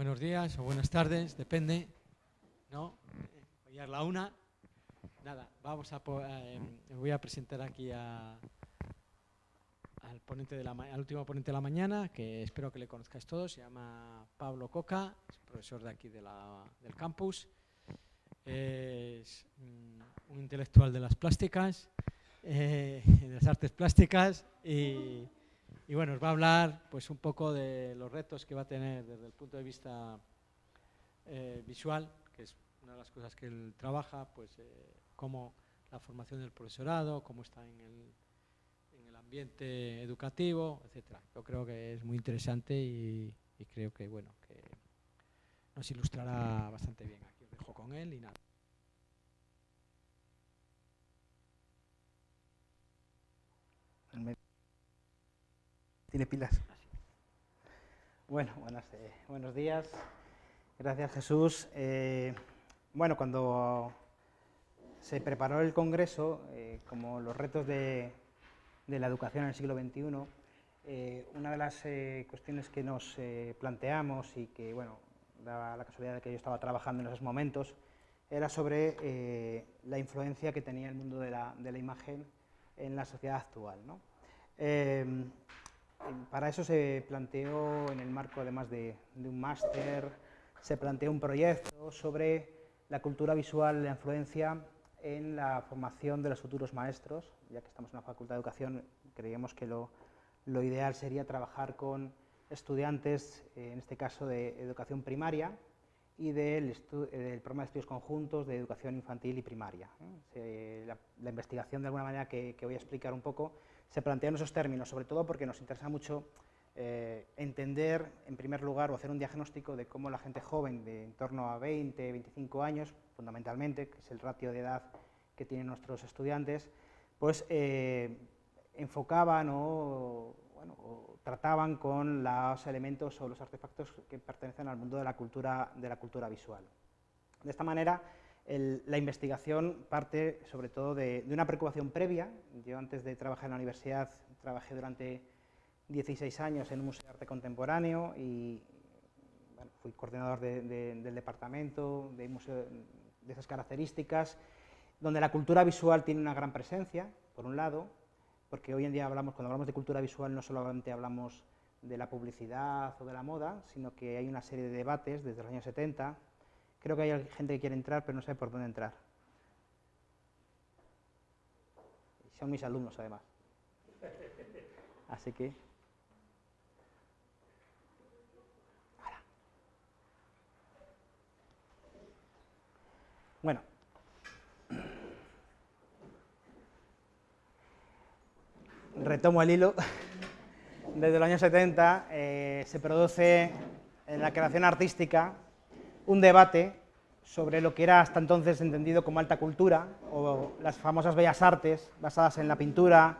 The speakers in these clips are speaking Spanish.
Buenos días o buenas tardes, depende, ¿no? Hoy es la 1. Nada, voy a presentar aquí al último ponente de la mañana, que espero que le conozcáis todos. Se llama Pablo Coca, es profesor de aquí del campus. Es un intelectual de las plásticas, de las artes plásticas y bueno, os va a hablar pues un poco de los retos que va a tener desde el punto de vista visual, que es una de las cosas que él trabaja, pues cómo la formación del profesorado, cómo está en el ambiente educativo, etcétera. Yo creo que es muy interesante y creo que bueno, que nos ilustrará bastante bien. Aquí os dejo con él y nada. ¿Tiene pilas? Bueno, buenos días. Gracias, Jesús. Bueno, cuando se preparó el Congreso, como los retos de la educación en el siglo XXI, una de las cuestiones que nos planteamos y que, bueno, daba la casualidad de que yo estaba trabajando en esos momentos, era sobre la influencia que tenía el mundo de la imagen en la sociedad actual, ¿no? Para eso se planteó, en el marco además de un máster, se planteó un proyecto sobre la cultura visual, la influencia en la formación de los futuros maestros. Ya que estamos en la Facultad de Educación, creíamos que lo ideal sería trabajar con estudiantes, en este caso de educación primaria, y del programa de estudios conjuntos de educación infantil y primaria. La investigación, de alguna manera, que voy a explicar un poco, se plantea en esos términos, sobre todo porque nos interesa mucho entender, en primer lugar, o hacer un diagnóstico de cómo la gente joven, de en torno a 20, 25 años, fundamentalmente, que es el ratio de edad que tienen nuestros estudiantes, pues enfocaban o trataban con los elementos o los artefactos que pertenecen al mundo de la cultura visual. De esta manera, la investigación parte sobre todo de una preocupación previa. Yo, antes de trabajar en la universidad, trabajé durante 16 años en un museo de arte contemporáneo y bueno, fui coordinador del departamento de museo de esas características, donde la cultura visual tiene una gran presencia, por un lado, porque hoy en día cuando hablamos de cultura visual, no solamente hablamos de la publicidad o de la moda, sino que hay una serie de debates desde los años 70. Creo que hay gente que quiere entrar, pero no sabe por dónde entrar. Son mis alumnos, además. Así que... Bueno. Retomo el hilo. Desde los años 70 se produce en la creación artística un debate sobre lo que era hasta entonces entendido como alta cultura, o las famosas bellas artes, basadas en la pintura,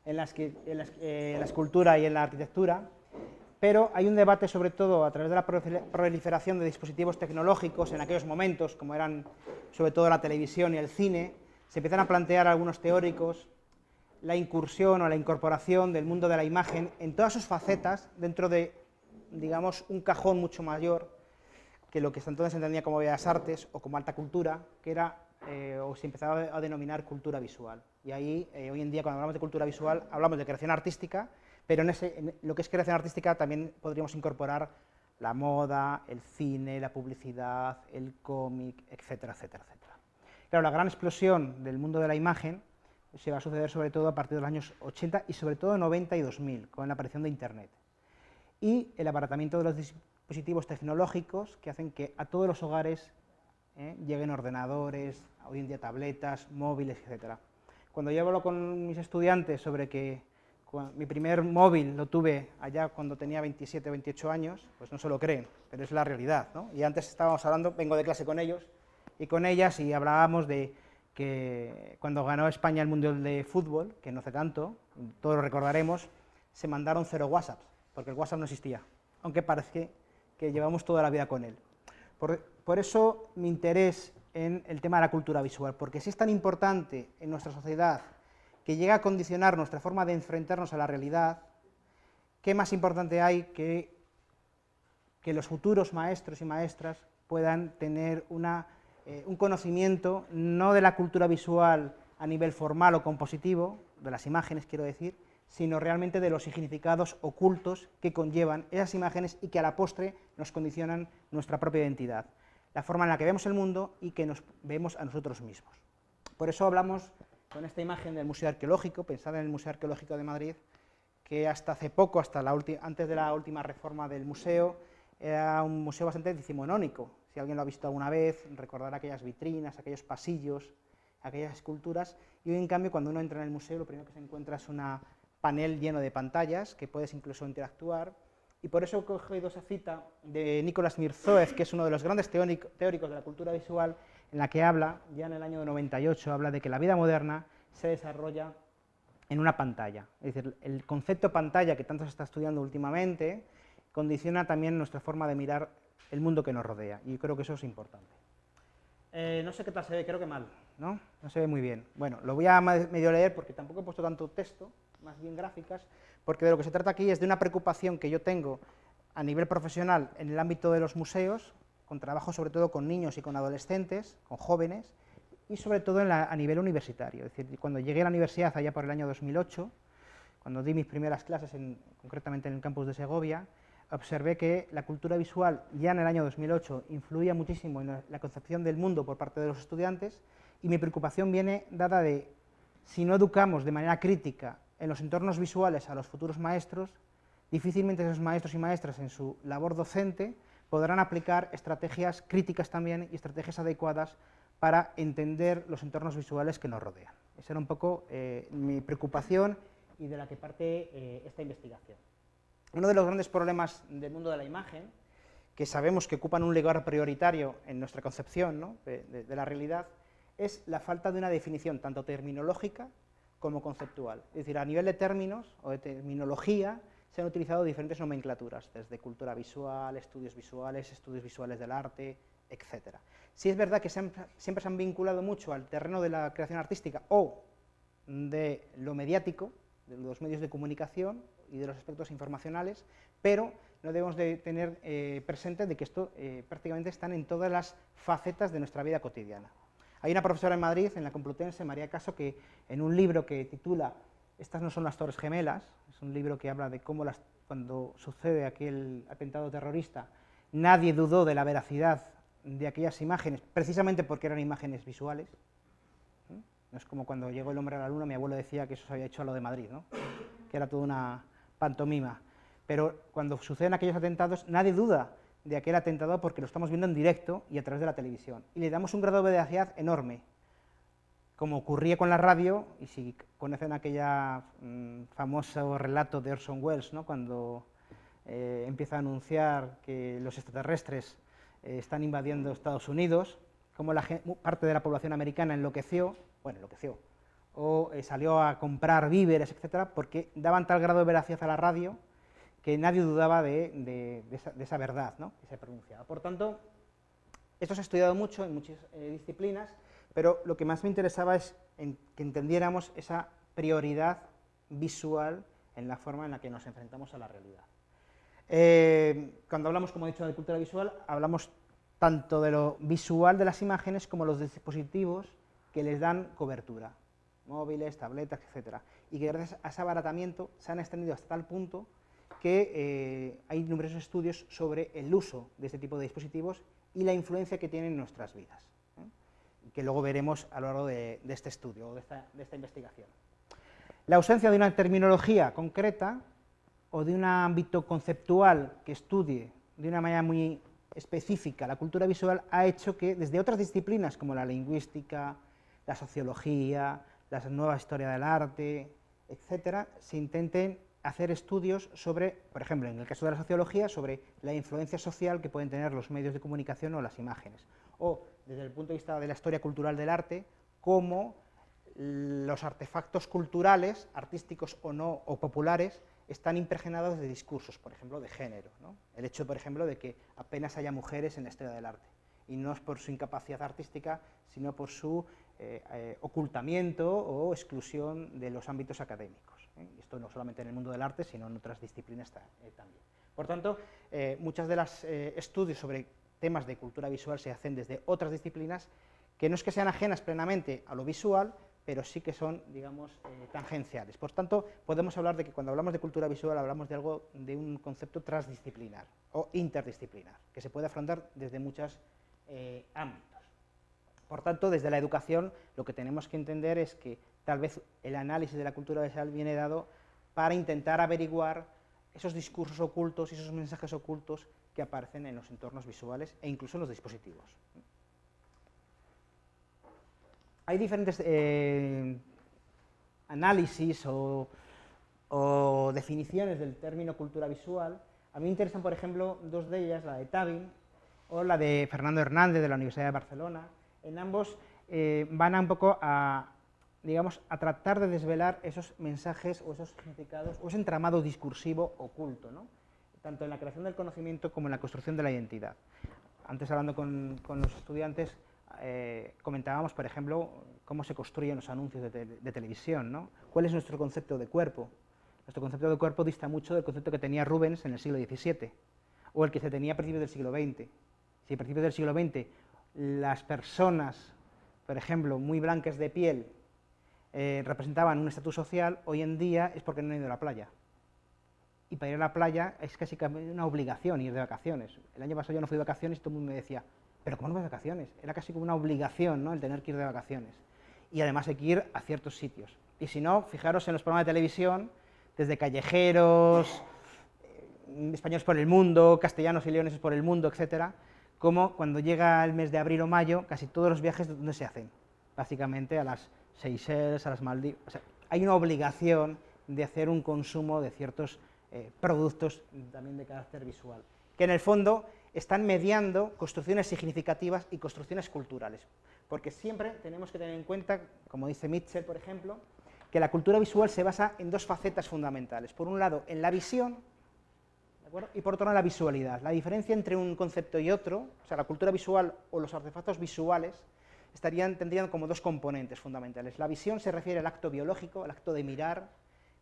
en la escultura y en la arquitectura, pero hay un debate sobre todo a través de la proliferación de dispositivos tecnológicos en aquellos momentos, como eran sobre todo la televisión y el cine. Se empiezan a plantear algunos teóricos la incursión o la incorporación del mundo de la imagen en todas sus facetas dentro de, digamos, un cajón mucho mayor que lo que hasta entonces se entendía como bellas artes o como alta cultura, que era, o se empezaba a denominar cultura visual. Y ahí, hoy en día, cuando hablamos de cultura visual, hablamos de creación artística, pero en lo que es creación artística también podríamos incorporar la moda, el cine, la publicidad, el cómic, etcétera, etcétera, etcétera. Claro, la gran explosión del mundo de la imagen se va a suceder sobre todo a partir de los años 80 y sobre todo 90 y 2000, con la aparición de Internet. Y el abaratamiento de los dispositivos tecnológicos que hacen que a todos los hogares lleguen ordenadores, hoy en día tabletas, móviles, etc. Cuando yo hablo con mis estudiantes sobre que mi primer móvil lo tuve allá cuando tenía 27 o 28 años, pues no se lo creen, pero es la realidad, ¿no? Y antes estábamos hablando, vengo de clase con ellos y con ellas, y hablábamos de que cuando ganó España el Mundial de Fútbol, que no hace tanto, todos lo recordaremos, se mandaron 0 WhatsApps, porque el WhatsApp no existía, aunque parece que llevamos toda la vida con él. Por eso mi interés en el tema de la cultura visual, porque si es tan importante en nuestra sociedad que llega a condicionar nuestra forma de enfrentarnos a la realidad, ¿qué más importante hay que que los futuros maestros y maestras puedan tener un conocimiento no de la cultura visual a nivel formal o compositivo, de las imágenes quiero decir, sino realmente de los significados ocultos que conllevan esas imágenes y que a la postre nos condicionan nuestra propia identidad, la forma en la que vemos el mundo y que nos vemos a nosotros mismos. Por eso hablamos con esta imagen del Museo Arqueológico, pensada en el Museo Arqueológico de Madrid, que hasta hace poco, antes de la última reforma del museo, era un museo bastante decimonónico. Si alguien lo ha visto alguna vez, recordará aquellas vitrinas, aquellos pasillos, aquellas esculturas, y hoy en cambio cuando uno entra en el museo lo primero que se encuentra es un panel lleno de pantallas, que puedes incluso interactuar, y por eso he cogido esa cita de Nicolás Mirzoev, que es uno de los grandes teóricos de la cultura visual, en la que habla, ya en el año 98, habla de que la vida moderna se desarrolla en una pantalla. Es decir, el concepto pantalla que tanto se está estudiando últimamente condiciona también nuestra forma de mirar el mundo que nos rodea, y yo creo que eso es importante. No sé qué tal se ve, creo que mal, ¿no? No se ve muy bien. Bueno, lo voy a medio leer porque tampoco he puesto tanto texto, más bien gráficas, porque de lo que se trata aquí es de una preocupación que yo tengo a nivel profesional en el ámbito de los museos, con trabajo sobre todo con niños y con adolescentes, con jóvenes, y sobre todo a nivel universitario. Es decir, cuando llegué a la universidad allá por el año 2008, cuando di mis primeras clases, concretamente en el campus de Segovia, observé que la cultura visual ya en el año 2008 influía muchísimo en la concepción del mundo por parte de los estudiantes, y mi preocupación viene dada de, si no educamos de manera crítica en los entornos visuales a los futuros maestros, difícilmente esos maestros y maestras en su labor docente podrán aplicar estrategias críticas también y estrategias adecuadas para entender los entornos visuales que nos rodean. Esa era un poco mi preocupación y de la que parte esta investigación. Uno de los grandes problemas del mundo de la imagen, que sabemos que ocupan un lugar prioritario en nuestra concepción, ¿no?, de la realidad, es la falta de una definición tanto terminológica como conceptual. Es decir, a nivel de términos o de terminología se han utilizado diferentes nomenclaturas, desde cultura visual, estudios visuales del arte, etc. Sí es verdad que siempre se han vinculado mucho al terreno de la creación artística o de lo mediático, de los medios de comunicación y de los aspectos informacionales, pero no debemos de tener presente de que esto prácticamente están en todas las facetas de nuestra vida cotidiana. Hay una profesora en Madrid, en la Complutense, María Caso, que en un libro que titula Estas no son las Torres Gemelas, es un libro que habla de cómo cuando sucede aquel atentado terrorista, nadie dudó de la veracidad de aquellas imágenes, precisamente porque eran imágenes visuales. No es como cuando llegó el hombre a la luna, mi abuelo decía que eso se había hecho a lo de Madrid, ¿no?, que era toda una pantomima. Pero cuando suceden aquellos atentados, nadie duda de aquel atentado porque lo estamos viendo en directo y a través de la televisión. Y le damos un grado de veracidad enorme, como ocurría con la radio, y si conocen aquella famoso relato de Orson Welles, ¿no?, cuando empieza a anunciar que los extraterrestres están invadiendo Estados Unidos, como parte de la población americana enloqueció, o salió a comprar víveres, etcétera, porque daban tal grado de veracidad a la radio que nadie dudaba de esa verdad, ¿no?, que se pronunciaba. Por tanto, esto se ha estudiado mucho en muchas disciplinas, pero lo que más me interesaba es que entendiéramos esa prioridad visual en la forma en la que nos enfrentamos a la realidad. Cuando hablamos, como he dicho, de cultura visual, hablamos tanto de lo visual de las imágenes como los dispositivos que les dan cobertura, móviles, tabletas, etcétera, y que gracias a ese abaratamiento se han extendido hasta tal punto que hay numerosos estudios sobre el uso de este tipo de dispositivos y la influencia que tienen en nuestras vidas, que luego veremos a lo largo de este estudio o de esta investigación. La ausencia de una terminología concreta o de un ámbito conceptual que estudie de una manera muy específica la cultura visual ha hecho que desde otras disciplinas como la lingüística, la sociología, la nueva historia del arte, etcétera, se intenten hacer estudios sobre, por ejemplo, en el caso de la sociología, sobre la influencia social que pueden tener los medios de comunicación o las imágenes, o desde el punto de vista de la historia cultural del arte, cómo los artefactos culturales, artísticos o no, o populares, están impregnados de discursos, por ejemplo, de género, ¿no? El hecho, por ejemplo, de que apenas haya mujeres en la historia del arte, y no es por su incapacidad artística, sino por su ocultamiento o exclusión de los ámbitos académicos, ¿eh? Esto no solamente en el mundo del arte, sino en otras disciplinas también. Por tanto, muchos de los estudios sobre temas de cultura visual se hacen desde otras disciplinas que no es que sean ajenas plenamente a lo visual, pero sí que son, digamos, tangenciales. Por tanto, podemos hablar de que cuando hablamos de cultura visual hablamos de un concepto transdisciplinar o interdisciplinar, que se puede afrontar desde muchos ámbitos. Por tanto, desde la educación lo que tenemos que entender es que tal vez el análisis de la cultura visual viene dado para intentar averiguar esos discursos ocultos y esos mensajes ocultos que aparecen en los entornos visuales e incluso en los dispositivos. Hay diferentes análisis o definiciones del término cultura visual. A mí me interesan, por ejemplo, dos de ellas, la de Tavin o la de Fernando Hernández de la Universidad de Barcelona. En ambos van un poco a, digamos, a tratar de desvelar esos mensajes o esos significados o ese entramado discursivo oculto, ¿no? Tanto en la creación del conocimiento como en la construcción de la identidad. Antes, hablando con los estudiantes, comentábamos, por ejemplo, cómo se construyen los anuncios de televisión, ¿no? ¿Cuál es nuestro concepto de cuerpo? Nuestro concepto de cuerpo dista mucho del concepto que tenía Rubens en el siglo XVII, o el que se tenía a principios del siglo XX. Si a principios del siglo XX las personas, por ejemplo, muy blancas de piel, representaban un estatus social, hoy en día es porque no han ido a la playa. Y para ir a la playa es casi una obligación ir de vacaciones. El año pasado yo no fui de vacaciones y todo el mundo me decía, pero ¿cómo no vas de vacaciones? Era casi como una obligación, ¿no?, el tener que ir de vacaciones. Y además hay que ir a ciertos sitios. Y si no, fijaros en los programas de televisión, desde Callejeros, Españoles por el Mundo, Castellanos y Leoneses por el Mundo, etcétera, como cuando llega el mes de abril o mayo, casi todos los viajes, ¿dónde se hacen? Básicamente a las Seychelles, a las Maldivas. O sea, hay una obligación de hacer un consumo de ciertos productos también de carácter visual, que en el fondo están mediando construcciones significativas y construcciones culturales, porque siempre tenemos que tener en cuenta, como dice Mitchell, por ejemplo, que la cultura visual se basa en dos facetas fundamentales. Por un lado, en la visión, ¿de acuerdo?, y por otro lado, en la visualidad. La diferencia entre un concepto y otro, o sea, la cultura visual o los artefactos visuales, tendrían como dos componentes fundamentales. La visión se refiere al acto biológico, al acto de mirar.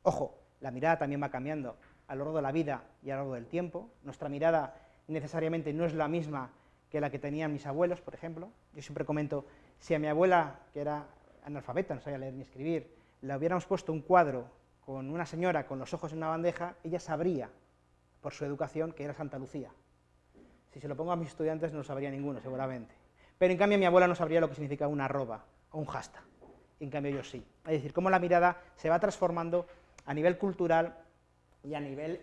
Ojo, la mirada también va cambiando a lo largo de la vida y a lo largo del tiempo. Nuestra mirada necesariamente no es la misma que la que tenían mis abuelos, por ejemplo. Yo siempre comento, si a mi abuela, que era analfabeta, no sabía leer ni escribir, le hubiéramos puesto un cuadro con una señora con los ojos en una bandeja, ella sabría, por su educación, que era Santa Lucía. Si se lo pongo a mis estudiantes no lo sabría ninguno, seguramente. Pero en cambio mi abuela no sabría lo que significa una arroba o un hashtag, en cambio yo sí. Es decir, cómo la mirada se va transformando a nivel cultural y a nivel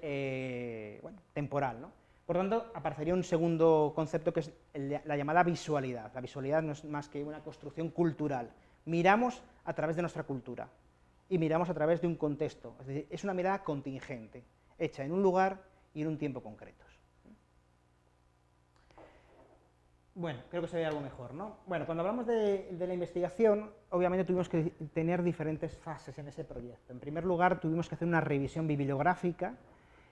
temporal, ¿no? Por tanto, aparecería un segundo concepto que es la llamada visualidad. La visualidad no es más que una construcción cultural. Miramos a través de nuestra cultura y miramos a través de un contexto. Es decir, es una mirada contingente, hecha en un lugar y en un tiempo concretos. Bueno, creo que se ve algo mejor, ¿no? Bueno, cuando hablamos de la investigación, obviamente tuvimos que tener diferentes fases en ese proyecto. En primer lugar, tuvimos que hacer una revisión bibliográfica,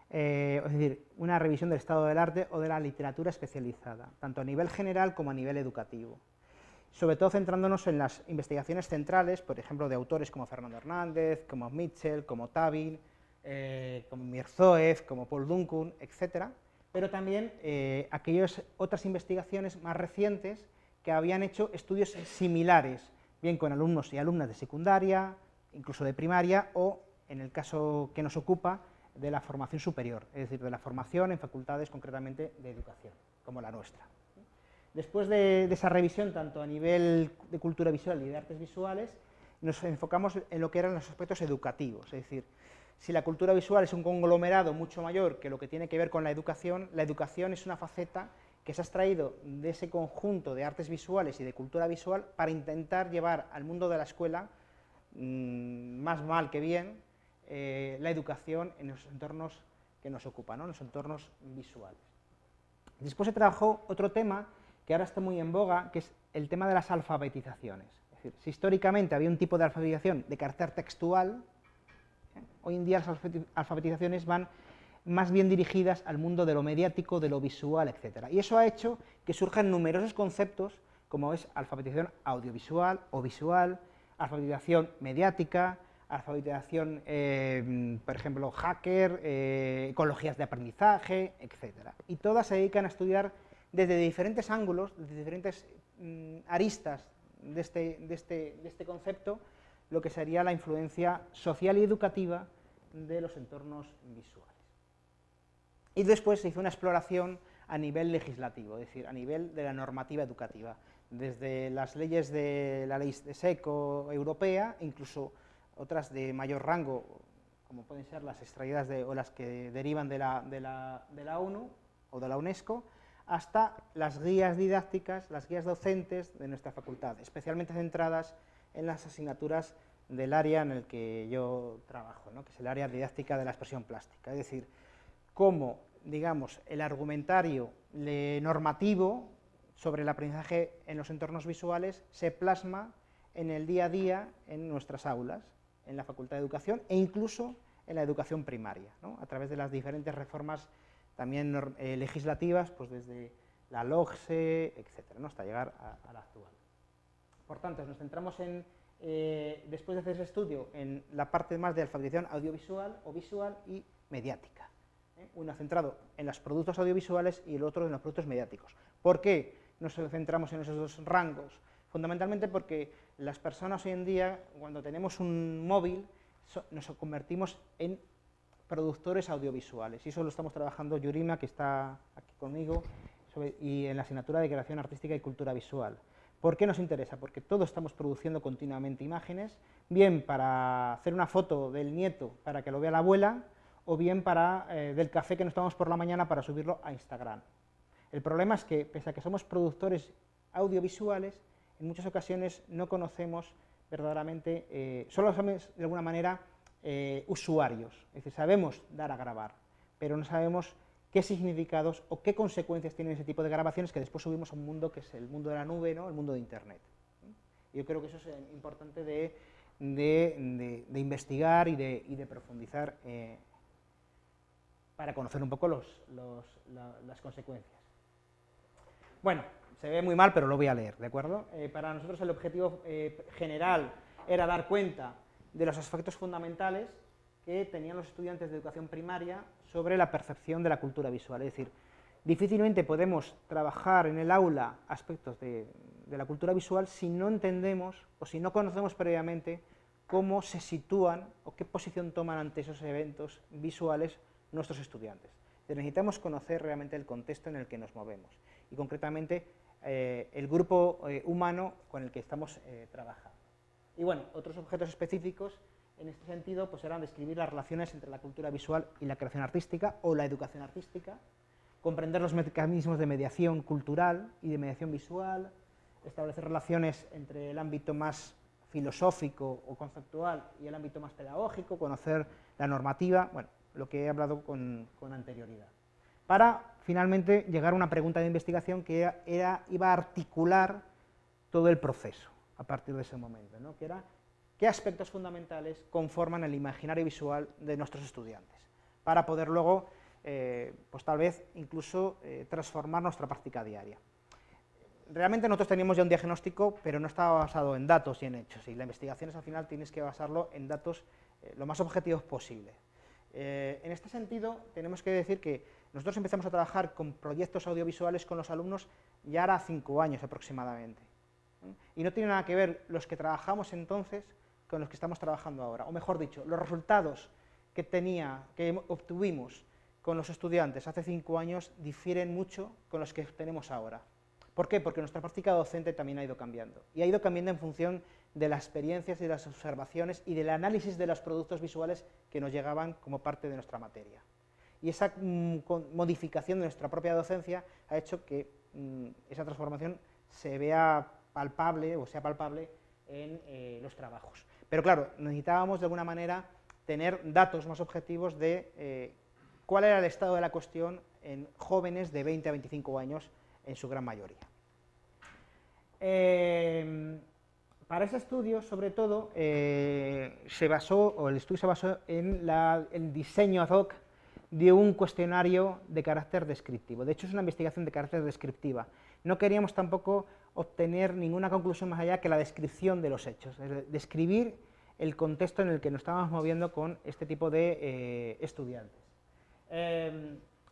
es decir, una revisión del estado del arte o de la literatura especializada, tanto a nivel general como a nivel educativo. Sobre todo centrándonos en las investigaciones centrales, por ejemplo, de autores como Fernando Hernández, como Mitchell, como Tavin, como Mirzoeff, como Paul Duncan, etcétera, pero también aquellas otras investigaciones más recientes que habían hecho estudios similares, bien con alumnos y alumnas de secundaria, incluso de primaria, o, en el caso que nos ocupa, de la formación superior, es decir, de la formación en facultades concretamente de educación, como la nuestra. Después de esa revisión, tanto a nivel de cultura visual y de artes visuales, nos enfocamos en lo que eran los aspectos educativos, es decir, si la cultura visual es un conglomerado mucho mayor que lo que tiene que ver con la educación es una faceta que se ha extraído de ese conjunto de artes visuales y de cultura visual para intentar llevar al mundo de la escuela, más mal que bien, la educación en los entornos que nos ocupan, ¿no?, en los entornos visuales. Después se trabajó otro tema que ahora está muy en boga, que es el tema de las alfabetizaciones. Es decir, si históricamente había un tipo de alfabetización de carácter textual, hoy en día las alfabetizaciones van más bien dirigidas al mundo de lo mediático, de lo visual, etc. Y eso ha hecho que surjan numerosos conceptos, como es alfabetización audiovisual o visual, alfabetización mediática, alfabetización, por ejemplo, hacker, ecologías de aprendizaje, etc. Y todas se dedican a estudiar desde diferentes ángulos, desde diferentes aristas de este concepto, lo que sería la influencia social y educativa de los entornos visuales. Y después se hizo una exploración a nivel legislativo, es decir, a nivel de la normativa educativa, desde las leyes de la ley de SECO europea, incluso otras de mayor rango, como pueden ser las extraídas o las que derivan de la ONU o de la UNESCO, hasta las guías didácticas, las guías docentes de nuestra facultad, especialmente centradas en las asignaturas del área en el que yo trabajo, ¿no?, que es el área didáctica de la expresión plástica, es decir, cómo, digamos, el argumentario normativo sobre el aprendizaje en los entornos visuales se plasma en el día a día en nuestras aulas, en la Facultad de Educación e incluso en la educación primaria, ¿no?, a través de las diferentes reformas también legislativas, pues desde la LOGSE, etcétera, ¿no?, hasta llegar a la actual. Por tanto, nos centramos después de hacer ese estudio, en la parte más de alfabetización audiovisual o visual y mediática. Uno centrado en los productos audiovisuales y el otro en los productos mediáticos. ¿Por qué nos centramos en esos dos rangos? Fundamentalmente porque las personas hoy en día, cuando tenemos un móvil, nos convertimos en productores audiovisuales, y eso lo estamos trabajando Yurima, que está aquí conmigo, y en la asignatura de creación artística y cultura visual. ¿Por qué nos interesa? Porque todos estamos produciendo continuamente imágenes, bien para hacer una foto del nieto para que lo vea la abuela, o bien del café que nos tomamos por la mañana para subirlo a Instagram. El problema es que, pese a que somos productores audiovisuales, en muchas ocasiones no conocemos verdaderamente, solo somos de alguna manera usuarios, es decir, sabemos dar a grabar, pero no sabemos qué significados o qué consecuencias tienen ese tipo de grabaciones que después subimos a un mundo que es el mundo de la nube, ¿no?, el mundo de Internet. Yo creo que eso es importante de investigar y de profundizar para conocer un poco las consecuencias. Bueno, se ve muy mal, pero lo voy a leer, ¿de acuerdo? Para nosotros el objetivo general era dar cuenta de los aspectos fundamentales que tenían los estudiantes de educación primaria sobre la percepción de la cultura visual. Es decir, difícilmente podemos trabajar en el aula aspectos de la cultura visual si no entendemos o si no conocemos previamente cómo se sitúan o qué posición toman ante esos eventos visuales nuestros estudiantes. Necesitamos conocer realmente el contexto en el que nos movemos y concretamente el grupo humano con el que estamos trabajando. Y bueno, otros objetos específicos en este sentido pues eran describir las relaciones entre la cultura visual y la creación artística o la educación artística, comprender los mecanismos de mediación cultural y de mediación visual, establecer relaciones entre el ámbito más filosófico o conceptual y el ámbito más pedagógico, conocer la normativa, bueno, lo que he hablado con anterioridad. Para finalmente llegar a una pregunta de investigación que iba a articular todo el proceso a partir de ese momento, ¿no?, que era qué aspectos fundamentales conforman el imaginario visual de nuestros estudiantes, para poder luego, pues tal vez incluso transformar nuestra práctica diaria. Realmente nosotros teníamos ya un diagnóstico, pero no estaba basado en datos y en hechos, y la investigación es al final tienes que basarlo en datos lo más objetivos posible. En este sentido, tenemos que decir que nosotros empezamos a trabajar con proyectos audiovisuales con los alumnos ya hará 5 años aproximadamente. Y no tiene nada que ver los que trabajamos entonces con los que estamos trabajando ahora, o mejor dicho, los resultados que obtuvimos con los estudiantes hace 5 años difieren mucho con los que tenemos ahora. ¿Por qué? Porque nuestra práctica docente también ha ido cambiando, y ha ido cambiando en función de las experiencias y de las observaciones y del análisis de los productos visuales que nos llegaban como parte de nuestra materia. Y esa modificación de nuestra propia docencia ha hecho que esa transformación se vea palpable o sea palpable en los trabajos. Pero claro, necesitábamos de alguna manera tener datos más objetivos de cuál era el estado de la cuestión en jóvenes de 20 a 25 años en su gran mayoría. Para ese estudio, sobre todo, el estudio se basó en el diseño ad hoc de un cuestionario de carácter descriptivo. De hecho, es una investigación de carácter descriptiva. No queríamos tampoco obtener ninguna conclusión más allá que la descripción de los hechos, es describir el contexto en el que nos estábamos moviendo con este tipo de estudiantes.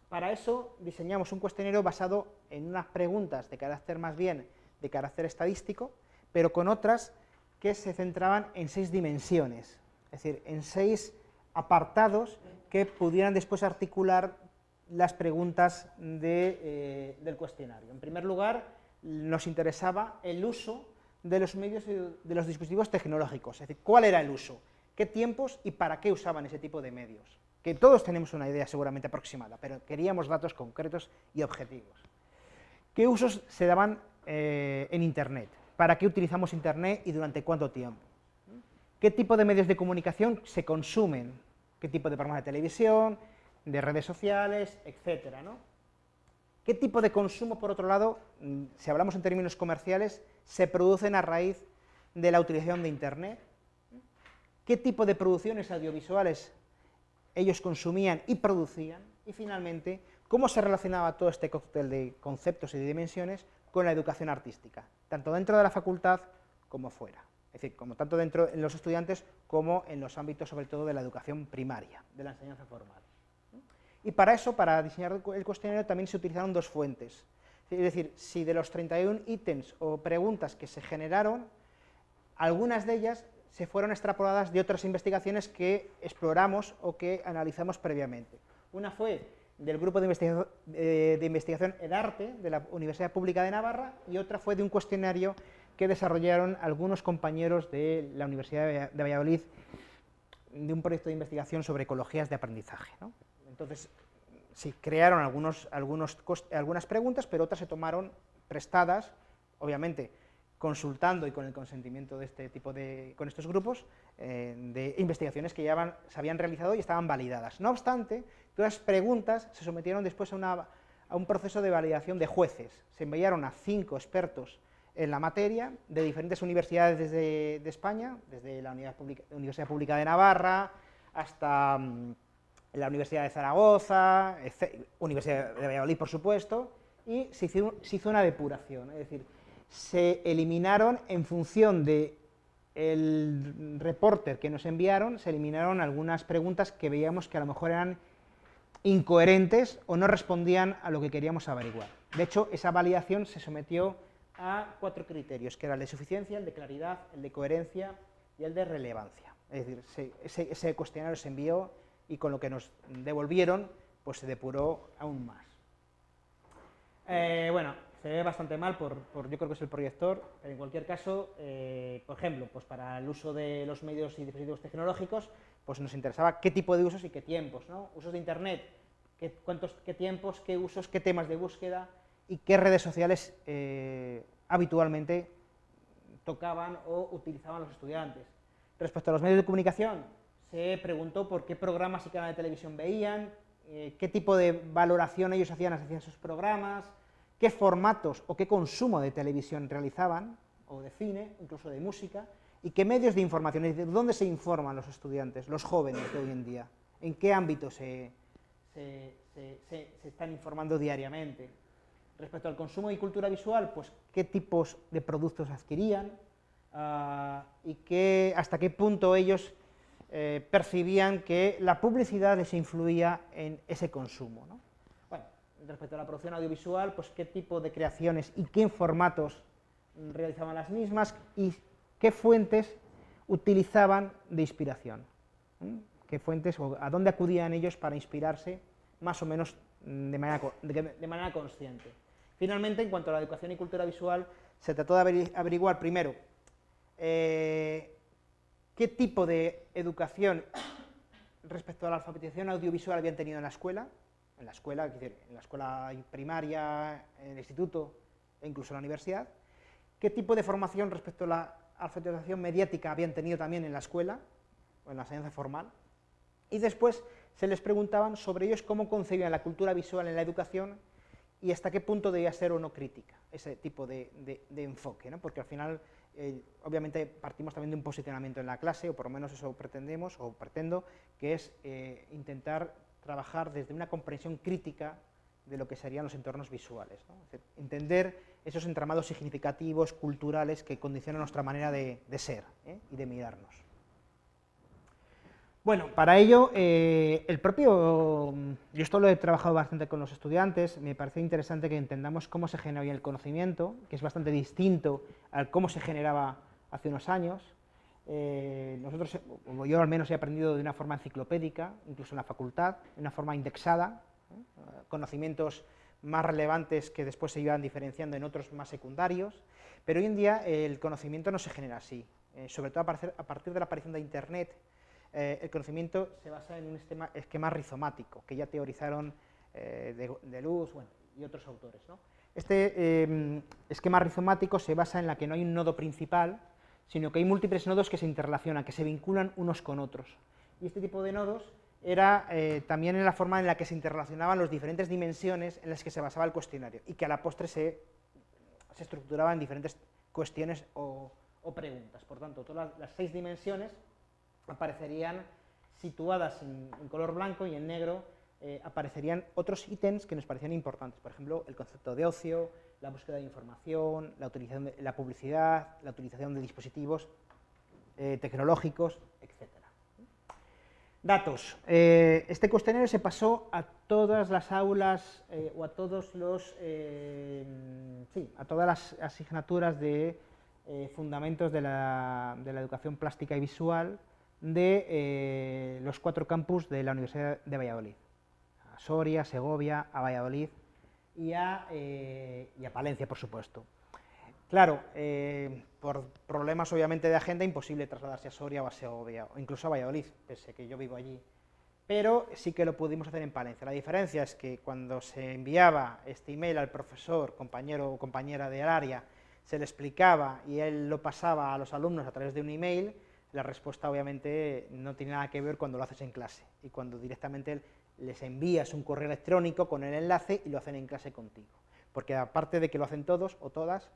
Para eso diseñamos un cuestionario basado en unas preguntas de carácter más bien de carácter estadístico, pero con otras que se centraban en 6 dimensiones, es decir, en 6 apartados que pudieran después articular las preguntas del cuestionario. En primer lugar, nos interesaba el uso de los medios y de los dispositivos tecnológicos, es decir, cuál era el uso, qué tiempos y para qué usaban ese tipo de medios, que todos tenemos una idea seguramente aproximada, pero queríamos datos concretos y objetivos. ¿Qué usos se daban en Internet? ¿Para qué utilizamos Internet y durante cuánto tiempo? ¿Qué tipo de medios de comunicación se consumen? ¿Qué tipo de programas de televisión, de redes sociales, etcétera, ¿no? ¿Qué tipo de consumo, por otro lado, si hablamos en términos comerciales, se producen a raíz de la utilización de Internet? ¿Qué tipo de producciones audiovisuales ellos consumían y producían? Y finalmente, ¿cómo se relacionaba todo este cóctel de conceptos y de dimensiones con la educación artística, tanto dentro de la facultad como fuera? Es decir, como tanto dentro en los estudiantes como en los ámbitos, sobre todo, de la educación primaria, de la enseñanza formal. Y para eso, para diseñar el cuestionario, también se utilizaron 2 fuentes. Es decir, si de los 31 ítems o preguntas que se generaron, algunas de ellas se fueron extrapoladas de otras investigaciones que exploramos o que analizamos previamente. Una fue del grupo de investigación EDARTE, de la Universidad Pública de Navarra, y otra fue de un cuestionario que desarrollaron algunos compañeros de la Universidad de Valladolid, de un proyecto de investigación sobre ecologías de aprendizaje, ¿no? Entonces, sí, crearon algunas preguntas, pero otras se tomaron prestadas, obviamente consultando y con el consentimiento de este tipo con estos grupos, de investigaciones que ya se habían realizado y estaban validadas. No obstante, todas las preguntas se sometieron después a un proceso de validación de jueces. Se enviaron a 5 expertos en la materia de diferentes universidades de España, desde la Universidad Pública de Navarra hasta la Universidad de Zaragoza, Universidad de Valladolid, por supuesto, y se hizo una depuración, es decir, se eliminaron en función del reporter que nos enviaron, se eliminaron algunas preguntas que veíamos que a lo mejor eran incoherentes o no respondían a lo que queríamos averiguar. De hecho, esa validación se sometió a 4 criterios, que era el de suficiencia, el de claridad, el de coherencia y el de relevancia. Es decir, ese cuestionario se envió y con lo que nos devolvieron, pues se depuró aún más. Bueno, se ve bastante mal yo creo que es el proyector, pero en cualquier caso, por ejemplo, pues para el uso de los medios y dispositivos tecnológicos, pues nos interesaba qué tipo de usos y qué tiempos, ¿no? Usos de Internet, qué tiempos, qué usos, qué temas de búsqueda y qué redes sociales habitualmente tocaban o utilizaban los estudiantes. Respecto a los medios de comunicación, se preguntó por qué programas y canales de televisión veían, qué tipo de valoración ellos hacían hacia sus programas, qué formatos o qué consumo de televisión realizaban, o de cine, incluso de música, y qué medios de información, es decir, dónde se informan los estudiantes, los jóvenes de hoy en día, en qué ámbitos se están informando diariamente. Respecto al consumo y cultura visual, pues qué tipos de productos adquirían y hasta qué punto ellos percibían que la publicidad les influía en ese consumo, ¿no? Bueno, respecto a la producción audiovisual, pues qué tipo de creaciones y qué formatos realizaban las mismas y qué fuentes utilizaban de inspiración, qué fuentes o a dónde acudían ellos para inspirarse más o menos de manera consciente. Finalmente, en cuanto a la educación y cultura visual, se trató de averiguar primero qué tipo de educación respecto a la alfabetización audiovisual habían tenido en la escuela primaria, en el instituto e incluso en la universidad, qué tipo de formación respecto a la alfabetización mediática habían tenido también en la escuela o en la enseñanza formal, y después se les preguntaban sobre ellos cómo concebían la cultura visual en la educación y hasta qué punto debía ser o no crítica ese tipo de enfoque, ¿no? Porque al final, obviamente, partimos también de un posicionamiento en la clase, o por lo menos eso pretendemos, o pretendo, que es intentar trabajar desde una comprensión crítica de lo que serían los entornos visuales, ¿no? Es decir, entender esos entramados significativos, culturales, que condicionan nuestra manera de ser y de mirarnos. Bueno, para ello, yo esto lo he trabajado bastante con los estudiantes, me parece interesante que entendamos cómo se genera hoy el conocimiento, que es bastante distinto al cómo se generaba hace unos años. Nosotros, o yo al menos he aprendido de una forma enciclopédica, incluso en la facultad, de una forma indexada, conocimientos más relevantes que después se iban diferenciando en otros más secundarios, pero hoy en día el conocimiento no se genera así, sobre todo a partir de la aparición de Internet. El conocimiento se basa en un esquema rizomático, que ya teorizaron Deleuze, bueno, y otros autores, ¿no? Este esquema rizomático se basa en la que no hay un nodo principal, sino que hay múltiples nodos que se interrelacionan, que se vinculan unos con otros. Y este tipo de nodos era también en la forma en la que se interrelacionaban las diferentes dimensiones en las que se basaba el cuestionario, y que a la postre se estructuraba en diferentes cuestiones o preguntas. Por tanto, todas las 6 dimensiones aparecerían situadas en color blanco, y en negro aparecerían otros ítems que nos parecían importantes, por ejemplo, el concepto de ocio, la búsqueda de información, la utilización de la publicidad, la utilización de dispositivos tecnológicos, etc. Datos. Este cuestionario se pasó a todas las aulas o a todos los a todas las asignaturas de fundamentos de la educación plástica y visual de los 4 campus de la Universidad de Valladolid, a Soria, Segovia, a Valladolid y a Palencia, por supuesto. Claro, por problemas obviamente de agenda, imposible trasladarse a Soria o a Segovia, o incluso a Valladolid, pese a que yo vivo allí, pero sí que lo pudimos hacer en Palencia. La diferencia es que cuando se enviaba este email al profesor, compañero o compañera del área, se le explicaba y él lo pasaba a los alumnos a través de un email, la respuesta obviamente no tiene nada que ver cuando lo haces en clase, y cuando directamente les envías un correo electrónico con el enlace y lo hacen en clase contigo, porque aparte de que lo hacen todos o todas,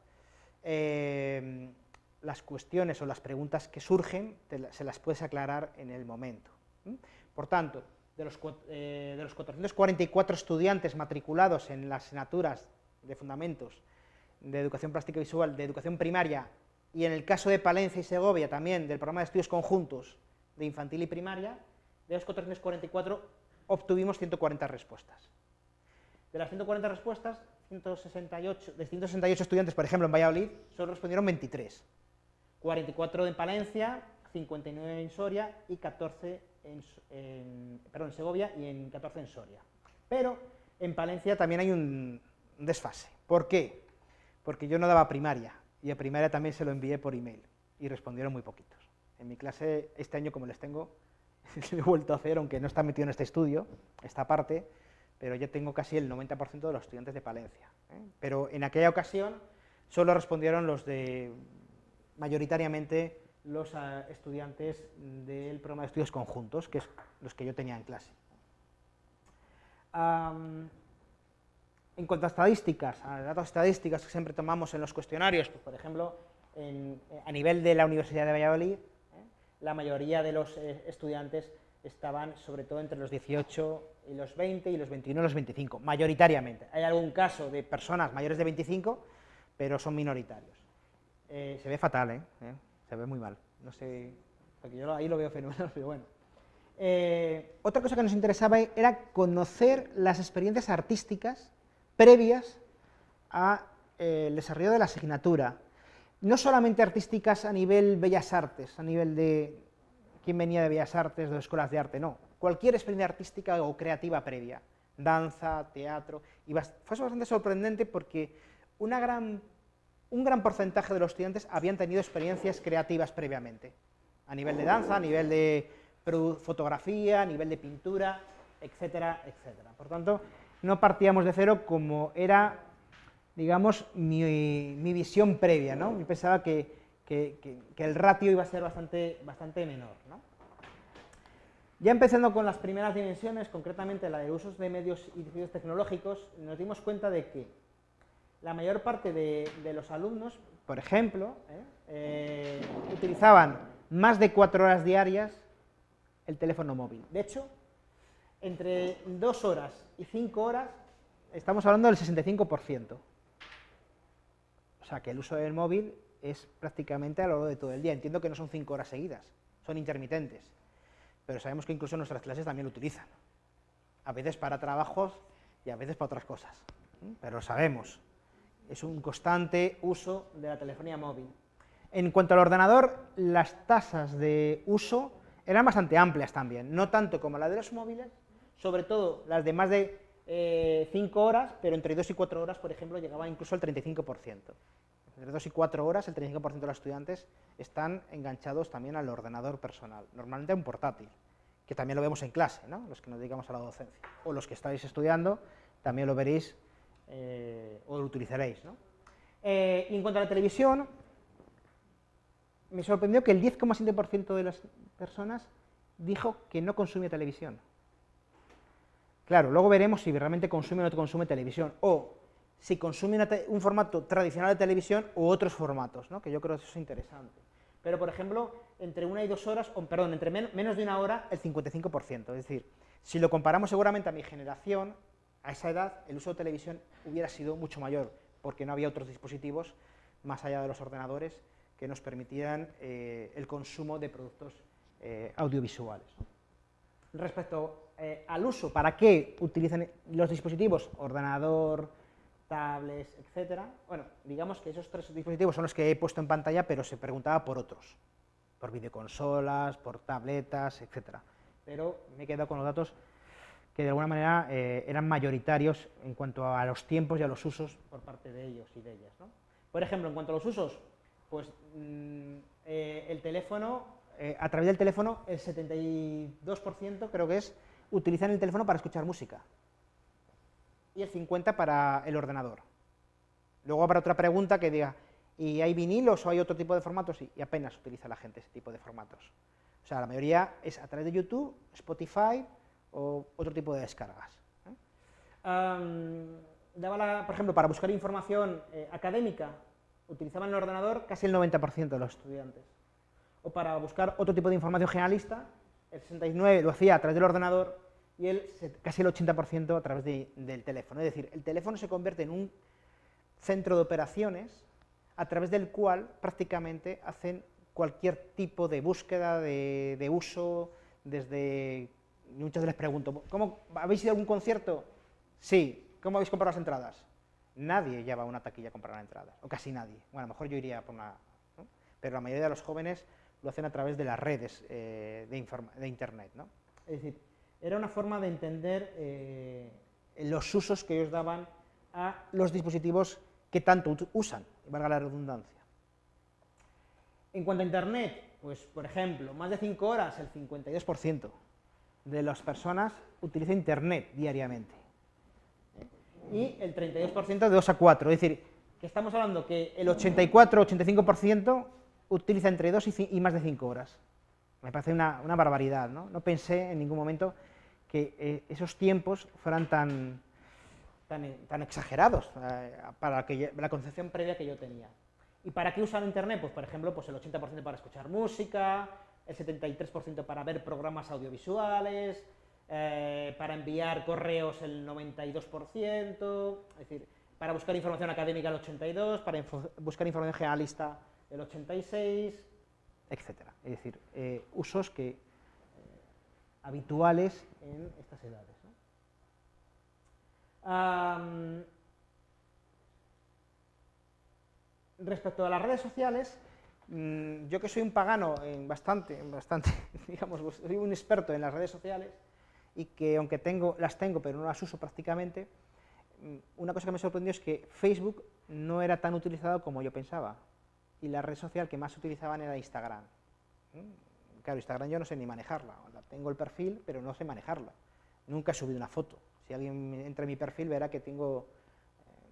las cuestiones o las preguntas que surgen se las puedes aclarar en el momento. Por tanto, de los 444 estudiantes matriculados en las asignaturas de fundamentos de educación plástica y visual, de educación primaria, y en el caso de Palencia y Segovia también del programa de estudios conjuntos de infantil y primaria, de los 444 obtuvimos 140 respuestas. De las 140 respuestas, de 168 estudiantes, por ejemplo, en Valladolid, solo respondieron 23. 44 en Palencia, 59 en Soria y 14 en Segovia y 14 en Soria. Pero en Palencia también hay un desfase. ¿Por qué? Porque yo no daba primaria, y a primaria también se lo envié por email, y respondieron muy poquitos. En mi clase, este año, como les tengo, lo he vuelto a hacer, aunque no está metido en este estudio, esta parte, pero ya tengo casi el 90% de los estudiantes de Palencia. Pero en aquella ocasión solo respondieron mayoritariamente los estudiantes del programa de estudios conjuntos, que es los que yo tenía en clase. En cuanto a estadísticas, a datos estadísticos que siempre tomamos en los cuestionarios, pues por ejemplo, a nivel de la Universidad de Valladolid, la mayoría de los estudiantes estaban sobre todo entre los 18 y los 20 y los 21 y los 25, mayoritariamente. Hay algún caso de personas mayores de 25, pero son minoritarios. Se ve fatal, se ve muy mal. No sé, porque yo ahí lo veo fenomenal, pero bueno. Otra cosa que nos interesaba era conocer las experiencias artísticas previas al desarrollo de la asignatura. No solamente artísticas a nivel bellas artes, a nivel de quién venía de bellas artes, de escuelas de arte, no. Cualquier experiencia artística o creativa previa, danza, teatro, y fue bastante sorprendente porque un gran porcentaje de los estudiantes habían tenido experiencias creativas previamente, a nivel de danza, a nivel de fotografía, a nivel de pintura, etcétera, etcétera. Por tanto, no partíamos de cero como era, digamos, mi visión previa, ¿no? Yo pensaba que el ratio iba a ser bastante menor, ¿no? Ya empezando con las primeras dimensiones, concretamente la de usos de medios y dispositivos tecnológicos, nos dimos cuenta de que la mayor parte de los alumnos, por ejemplo, utilizaban más de 4 horas diarias el teléfono móvil. De hecho, entre 2 horas y 5 horas, estamos hablando del 65%. O sea, que el uso del móvil es prácticamente a lo largo de todo el día. Entiendo que no son 5 horas seguidas, son intermitentes. pero sabemos que incluso en nuestras clases también lo utilizan, a veces para trabajos y a veces para otras cosas, pero lo sabemos, es un constante uso de la telefonía móvil. En cuanto al ordenador, las tasas de uso eran bastante amplias también, no tanto como la de los móviles, sobre todo las de más de 5 horas, pero entre 2 y 4 horas, por ejemplo, llegaba incluso al 35%. Entre 2 y 4 horas, el 35% de los estudiantes están enganchados también al ordenador personal, normalmente a un portátil, que también lo vemos en clase, ¿no? Los que nos dedicamos a la docencia, o los que estáis estudiando, también lo veréis o lo utilizaréis, ¿no? Y en cuanto a la televisión, me sorprendió que el 10,7% de las personas dijo que no consume televisión. Claro, luego veremos si realmente consume o no consume televisión, o si consume un formato tradicional de televisión u otros formatos, ¿no? Que yo creo que eso es interesante. Pero, por ejemplo, entre 1 y 2 horas, entre menos de 1 hora, el 55%. Es decir, si lo comparamos seguramente a mi generación, a esa edad, el uso de televisión hubiera sido mucho mayor, porque no había otros dispositivos, más allá de los ordenadores, que nos permitieran el consumo de productos audiovisuales, ¿no? Respecto al uso, ¿para qué utilizan los dispositivos? Ordenador, tablets, etcétera. Bueno, digamos que esos 3 dispositivos son los que he puesto en pantalla, pero se preguntaba por otros, por videoconsolas, por tabletas, etcétera. Pero me he quedado con los datos que de alguna manera eran mayoritarios en cuanto a los tiempos y a los usos por parte de ellos y de ellas, ¿no? Por ejemplo, en cuanto a los usos, pues el teléfono, a través del teléfono, el 72% creo que es, utilizan el teléfono para escuchar música, y el 50% para el ordenador. Luego habrá otra pregunta que diga, ¿y hay vinilos o hay otro tipo de formatos? Y apenas utiliza la gente ese tipo de formatos. O sea, la mayoría es a través de YouTube, Spotify o otro tipo de descargas. Por ejemplo, para buscar información académica, utilizaban el ordenador casi el 90% de los estudiantes. O para buscar otro tipo de información generalista, el 69% lo hacía a través del ordenador y casi el 80% a través del teléfono. Es decir, el teléfono se convierte en un centro de operaciones a través del cual prácticamente hacen cualquier tipo de búsqueda, de uso, desde... Muchas veces les pregunto, ¿habéis ido a algún concierto? Sí. ¿Cómo habéis comprado las entradas? Nadie lleva una taquilla a comprar entradas, o casi nadie. Bueno, a lo mejor yo iría por una... ¿no? Pero la mayoría de los jóvenes lo hacen a través de las redes de Internet, ¿no? Es decir, era una forma de entender los usos que ellos daban a los dispositivos que tanto usan, valga la redundancia. En cuanto a Internet, pues, por ejemplo, más de 5 horas, el 52% de las personas utiliza Internet diariamente. Y el 32% de 2 a 4, es decir, que estamos hablando que el 84-85% utiliza entre 2 y más de 5 horas. Me parece una barbaridad, ¿no? No pensé en ningún momento que esos tiempos fueran tan exagerados para la concepción previa que yo tenía. ¿Y para qué usan Internet? Pues, por ejemplo, pues el 80% para escuchar música, el 73% para ver programas audiovisuales, para enviar correos el 92%, es decir, para buscar información académica el 82%, para buscar información generalista el 86%, etcétera. Es decir, usos habituales en estas edades, ¿no? Respecto a las redes sociales, yo que soy un pagano bastante, digamos, soy un experto en las redes sociales, y que aunque las tengo, pero no las uso prácticamente, una cosa que me sorprendió es que Facebook no era tan utilizado como yo pensaba, y la red social que más utilizaban era Instagram. Claro, Instagram yo no sé ni manejarla, tengo el perfil, pero no sé manejarla, nunca he subido una foto. Si alguien entra en mi perfil verá que tengo,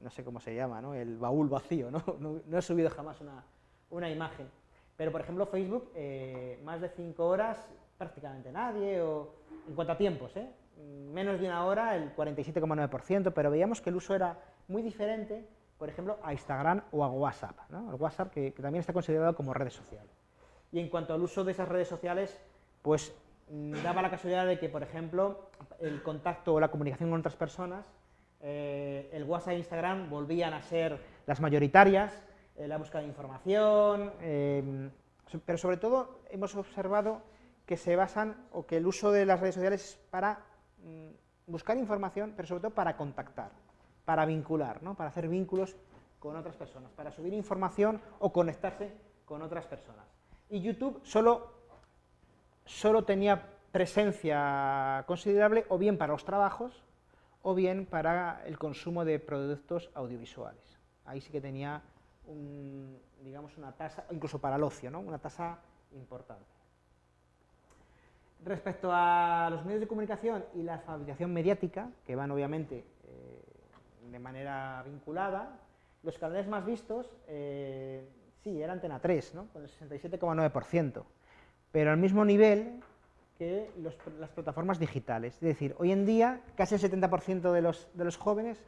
no sé cómo se llama, ¿no? El baúl vacío, ¿no? No he subido jamás una imagen. Pero, por ejemplo, Facebook, más de 5 horas, prácticamente nadie, o en cuanto a tiempos, menos de 1 hora, el 47,9%, pero veíamos que el uso era muy diferente, por ejemplo, a Instagram o a WhatsApp, ¿no? El WhatsApp que también está considerado como red social. Y en cuanto al uso de esas redes sociales, pues daba la casualidad de que, por ejemplo, el contacto o la comunicación con otras personas, el WhatsApp e Instagram volvían a ser las mayoritarias, la búsqueda de información, pero sobre todo hemos observado que se basan, o que el uso de las redes sociales es para buscar información, pero sobre todo para contactar, para vincular, ¿no? Para hacer vínculos con otras personas, para subir información o conectarse con otras personas. Y YouTube solo tenía presencia considerable o bien para los trabajos o bien para el consumo de productos audiovisuales. Ahí sí que tenía digamos una tasa, incluso para el ocio, ¿no? Una tasa importante. Respecto a los medios de comunicación y la alfabetización mediática, que van obviamente de manera vinculada, los canales más vistos, sí, era Antena 3, ¿no? Con el 67,9%, pero al mismo nivel que las plataformas digitales. Es decir, hoy en día casi el 70% de los jóvenes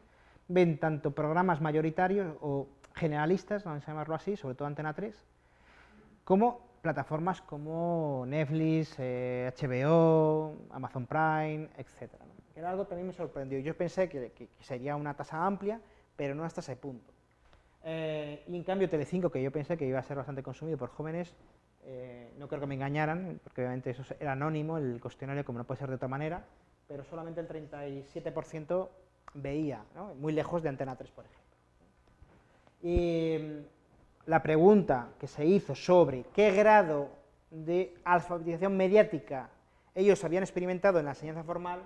ven tanto programas mayoritarios o generalistas, vamos a llamarlo así, sobre todo Antena 3, como plataformas como Netflix, HBO, Amazon Prime, etc. Que era algo que a mí me sorprendió. Yo pensé que sería una tasa amplia, pero no hasta ese punto. Y en cambio Telecinco, que yo pensé que iba a ser bastante consumido por jóvenes, no creo que me engañaran, porque obviamente eso era anónimo, el cuestionario, como no puede ser de otra manera, pero solamente el 37% veía, ¿no? Muy lejos de Antena 3, por ejemplo. Y la pregunta que se hizo sobre qué grado de alfabetización mediática ellos habían experimentado en la enseñanza formal,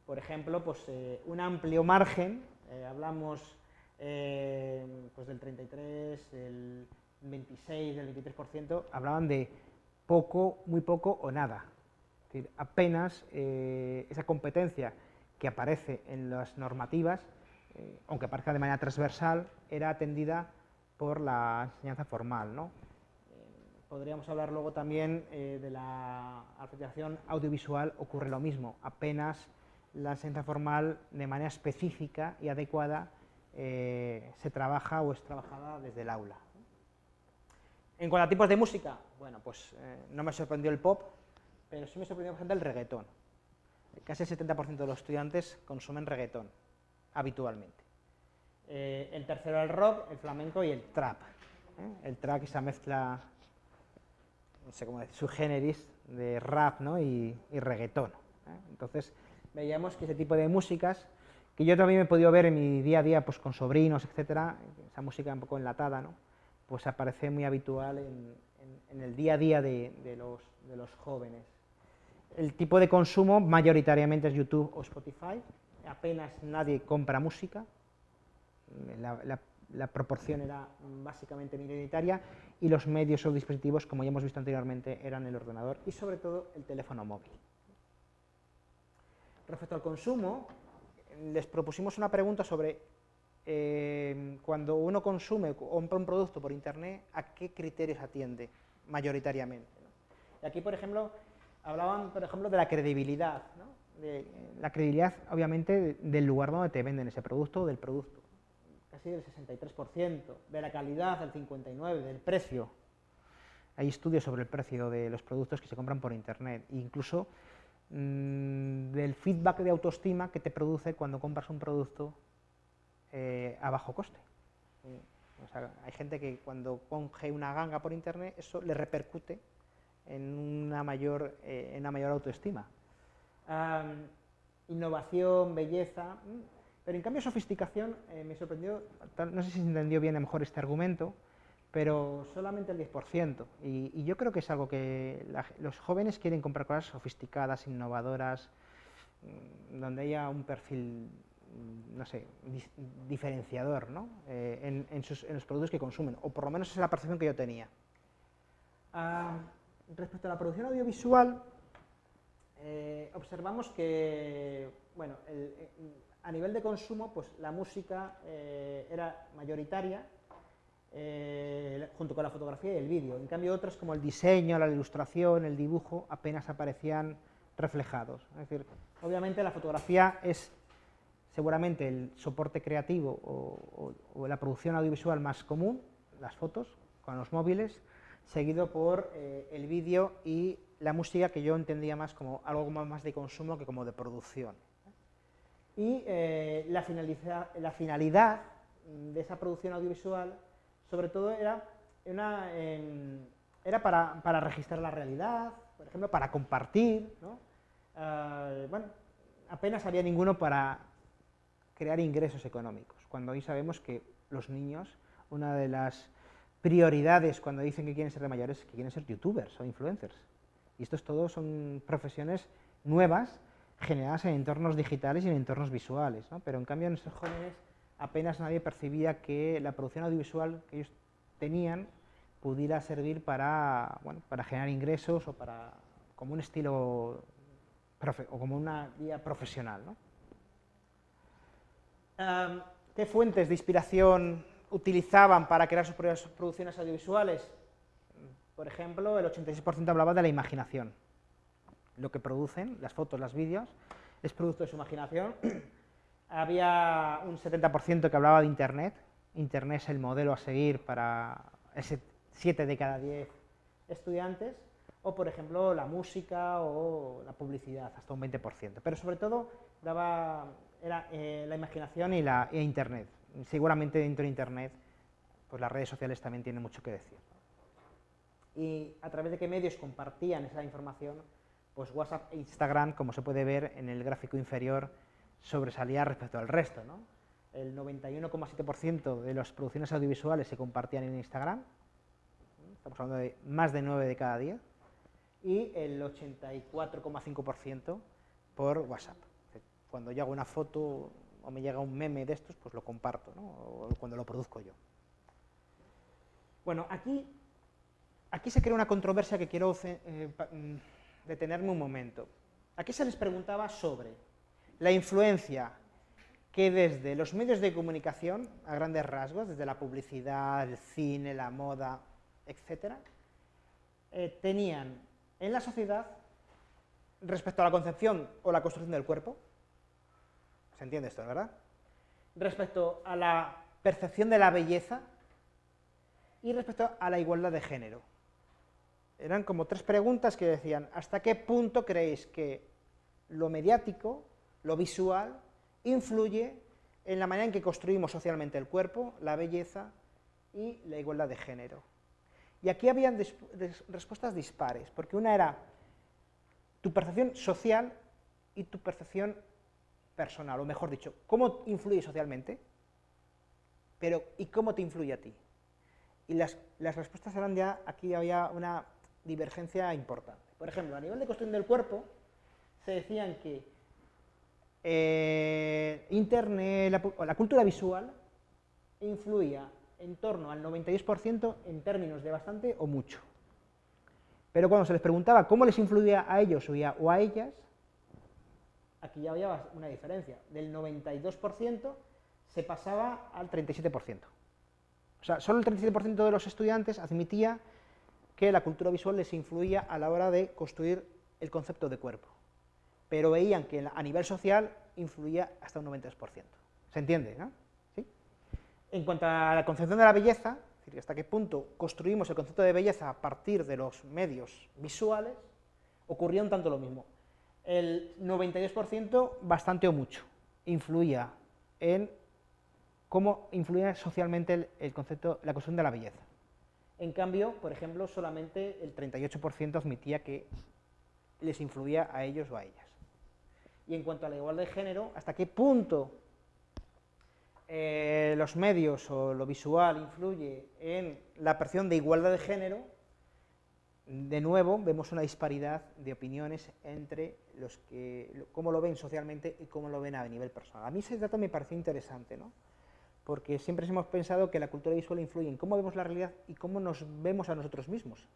por ejemplo, pues un amplio margen, hablamos pues del 33, del 26, del 23%, hablaban de poco, muy poco o nada. Es decir, apenas esa competencia que aparece en las normativas, aunque aparezca de manera transversal, era atendida por la enseñanza formal, ¿no? Podríamos hablar luego también de la alfabetización audiovisual, ocurre lo mismo, apenas la enseñanza formal de manera específica y adecuada se trabaja o es trabajada desde el aula. En cuanto a tipos de música, bueno, pues no me sorprendió el pop, pero sí me sorprendió, por ejemplo, el reggaetón. Casi el 70% de los estudiantes consumen reggaetón habitualmente. En tercero el rock, el flamenco y el trap. El trap, esa mezcla, no sé cómo decir, sui generis de rap, ¿no? y reggaetón. Entonces veíamos que ese tipo de músicas, que yo también me he podido ver en mi día a día pues, con sobrinos, etcétera, esa música un poco enlatada, ¿no? Pues aparece muy habitual en el día a día de los jóvenes. El tipo de consumo mayoritariamente es YouTube o Spotify, apenas nadie compra música, la proporción era básicamente minoritaria y los medios o dispositivos, como ya hemos visto anteriormente, eran el ordenador y sobre todo el teléfono móvil. Respecto al consumo, les propusimos una pregunta sobre cuando uno consume o compra un producto por internet, ¿a qué criterios atiende mayoritariamente? ¿No? Y aquí, por ejemplo, hablaban, de la credibilidad, ¿no? De la credibilidad, obviamente, del lugar donde te venden ese producto o del producto. Casi del 63%, de la calidad del 59%, del precio. Hay estudios sobre el precio de los productos que se compran por internet, e incluso del feedback de autoestima que te produce cuando compras un producto a bajo coste. O sea, hay gente que cuando coge una ganga por internet, eso le repercute en una mayor autoestima. Innovación, belleza, pero en cambio sofisticación me sorprendió, no sé si se entendió bien a lo mejor este argumento, pero solamente el 10%, y yo creo que es algo que los jóvenes quieren comprar cosas sofisticadas, innovadoras, donde haya un perfil, no sé, diferenciador, ¿no? en los productos que consumen, o por lo menos esa es la percepción que yo tenía. Respecto a la producción audiovisual, observamos que, bueno, a nivel de consumo, pues la música era mayoritaria, junto con la fotografía y el vídeo. En cambio, otras como el diseño, la ilustración, el dibujo, apenas aparecían reflejados. Es decir, obviamente la fotografía es seguramente el soporte creativo o la producción audiovisual más común, las fotos con los móviles, seguido por el vídeo y la música, que yo entendía más como algo más de consumo que como de producción. Y la finalidad de esa producción audiovisual, sobre todo, era para registrar la realidad, por ejemplo, para compartir, ¿no? Bueno, apenas había ninguno para crear ingresos económicos, cuando hoy sabemos que los niños, una de las prioridades cuando dicen que quieren ser de mayores es que quieren ser youtubers o influencers. Y estos todos son profesiones nuevas, generadas en entornos digitales y en entornos visuales, ¿no? Pero en cambio nuestros jóvenes apenas nadie percibía que la producción audiovisual que ellos tenían pudiera servir para, bueno, para generar ingresos o para, como un estilo o como una vía profesional, ¿no? ¿Qué fuentes de inspiración utilizaban para crear sus propias producciones audiovisuales? Por ejemplo, el 86% hablaba de la imaginación. Lo que producen, las fotos, los vídeos, es producto de su imaginación. Había un 70% que hablaba de Internet. Internet es el modelo a seguir para ese 7 de cada 10 estudiantes. O, por ejemplo, la música o la publicidad, hasta un 20%. Pero sobre todo era la imaginación y Internet. Seguramente dentro de Internet, pues las redes sociales también tienen mucho que decir. Y a través de qué medios compartían esa información, pues WhatsApp e Instagram, como se puede ver en el gráfico inferior, sobresalía respecto al resto, ¿no? El 91,7% de las producciones audiovisuales se compartían en Instagram, estamos hablando de más de 9 de cada 10, y el 84,5% por WhatsApp. Cuando yo hago una foto o me llega un meme de estos, pues lo comparto, ¿no? O cuando lo produzco yo. Bueno, aquí se crea una controversia que quiero detenerme un momento. Aquí se les preguntaba sobre la influencia que desde los medios de comunicación, a grandes rasgos, desde la publicidad, el cine, la moda, etc., tenían en la sociedad respecto a la concepción o la construcción del cuerpo. ¿Se entiende esto, verdad? Respecto a la percepción de la belleza y respecto a la igualdad de género. Eran como 3 preguntas que decían, ¿hasta qué punto creéis que lo mediático, lo visual, influye en la manera en que construimos socialmente el cuerpo, la belleza y la igualdad de género? Y aquí habían respuestas dispares, porque una era tu percepción social y tu percepción personal, o mejor dicho, cómo influye socialmente, pero ¿y cómo te influye a ti? Y las respuestas eran ya, aquí había una divergencia importante. Por ejemplo, a nivel de construcción del cuerpo, se decían que Internet, la cultura visual, influía en torno al 92% en términos de bastante o mucho. Pero cuando se les preguntaba cómo les influía a ellos o a ellas, aquí ya había una diferencia. Del 92% se pasaba al 37%. O sea, solo el 37% de los estudiantes admitía que la cultura visual les influía a la hora de construir el concepto de cuerpo. Pero veían que a nivel social influía hasta un 92%. ¿Se entiende, no? ¿Sí? En cuanto a la concepción de la belleza, es decir, hasta qué punto construimos el concepto de belleza a partir de los medios visuales, ocurría un tanto lo mismo. El 92%, bastante o mucho, influía en cómo influía socialmente el concepto, la construcción de la belleza. En cambio, por ejemplo, solamente el 38% admitía que les influía a ellos o a ellas. Y en cuanto a la igualdad de género, ¿hasta qué punto los medios o lo visual influye en la percepción de igualdad de género? De nuevo, vemos una disparidad de opiniones entre los que cómo lo ven socialmente y cómo lo ven a nivel personal. A mí ese dato me pareció interesante, ¿no? Porque siempre hemos pensado que la cultura visual influye en cómo vemos la realidad y cómo nos vemos a nosotros mismos.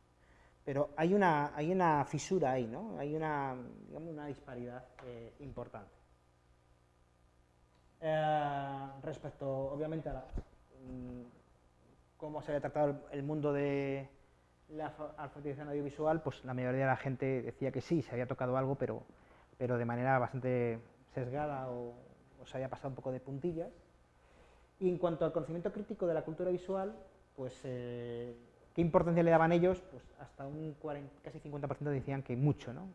Pero hay una fisura ahí, ¿no? Hay digamos, una disparidad importante. Respecto, obviamente, a cómo se había tratado el mundo de la alfabetización audiovisual, pues la mayoría de la gente decía que sí, se había tocado algo, pero de manera bastante sesgada o se había pasado un poco de puntillas. Y en cuanto al conocimiento crítico de la cultura visual, pues ¿qué importancia le daban ellos? Pues hasta un casi 50% decían que mucho, ¿no?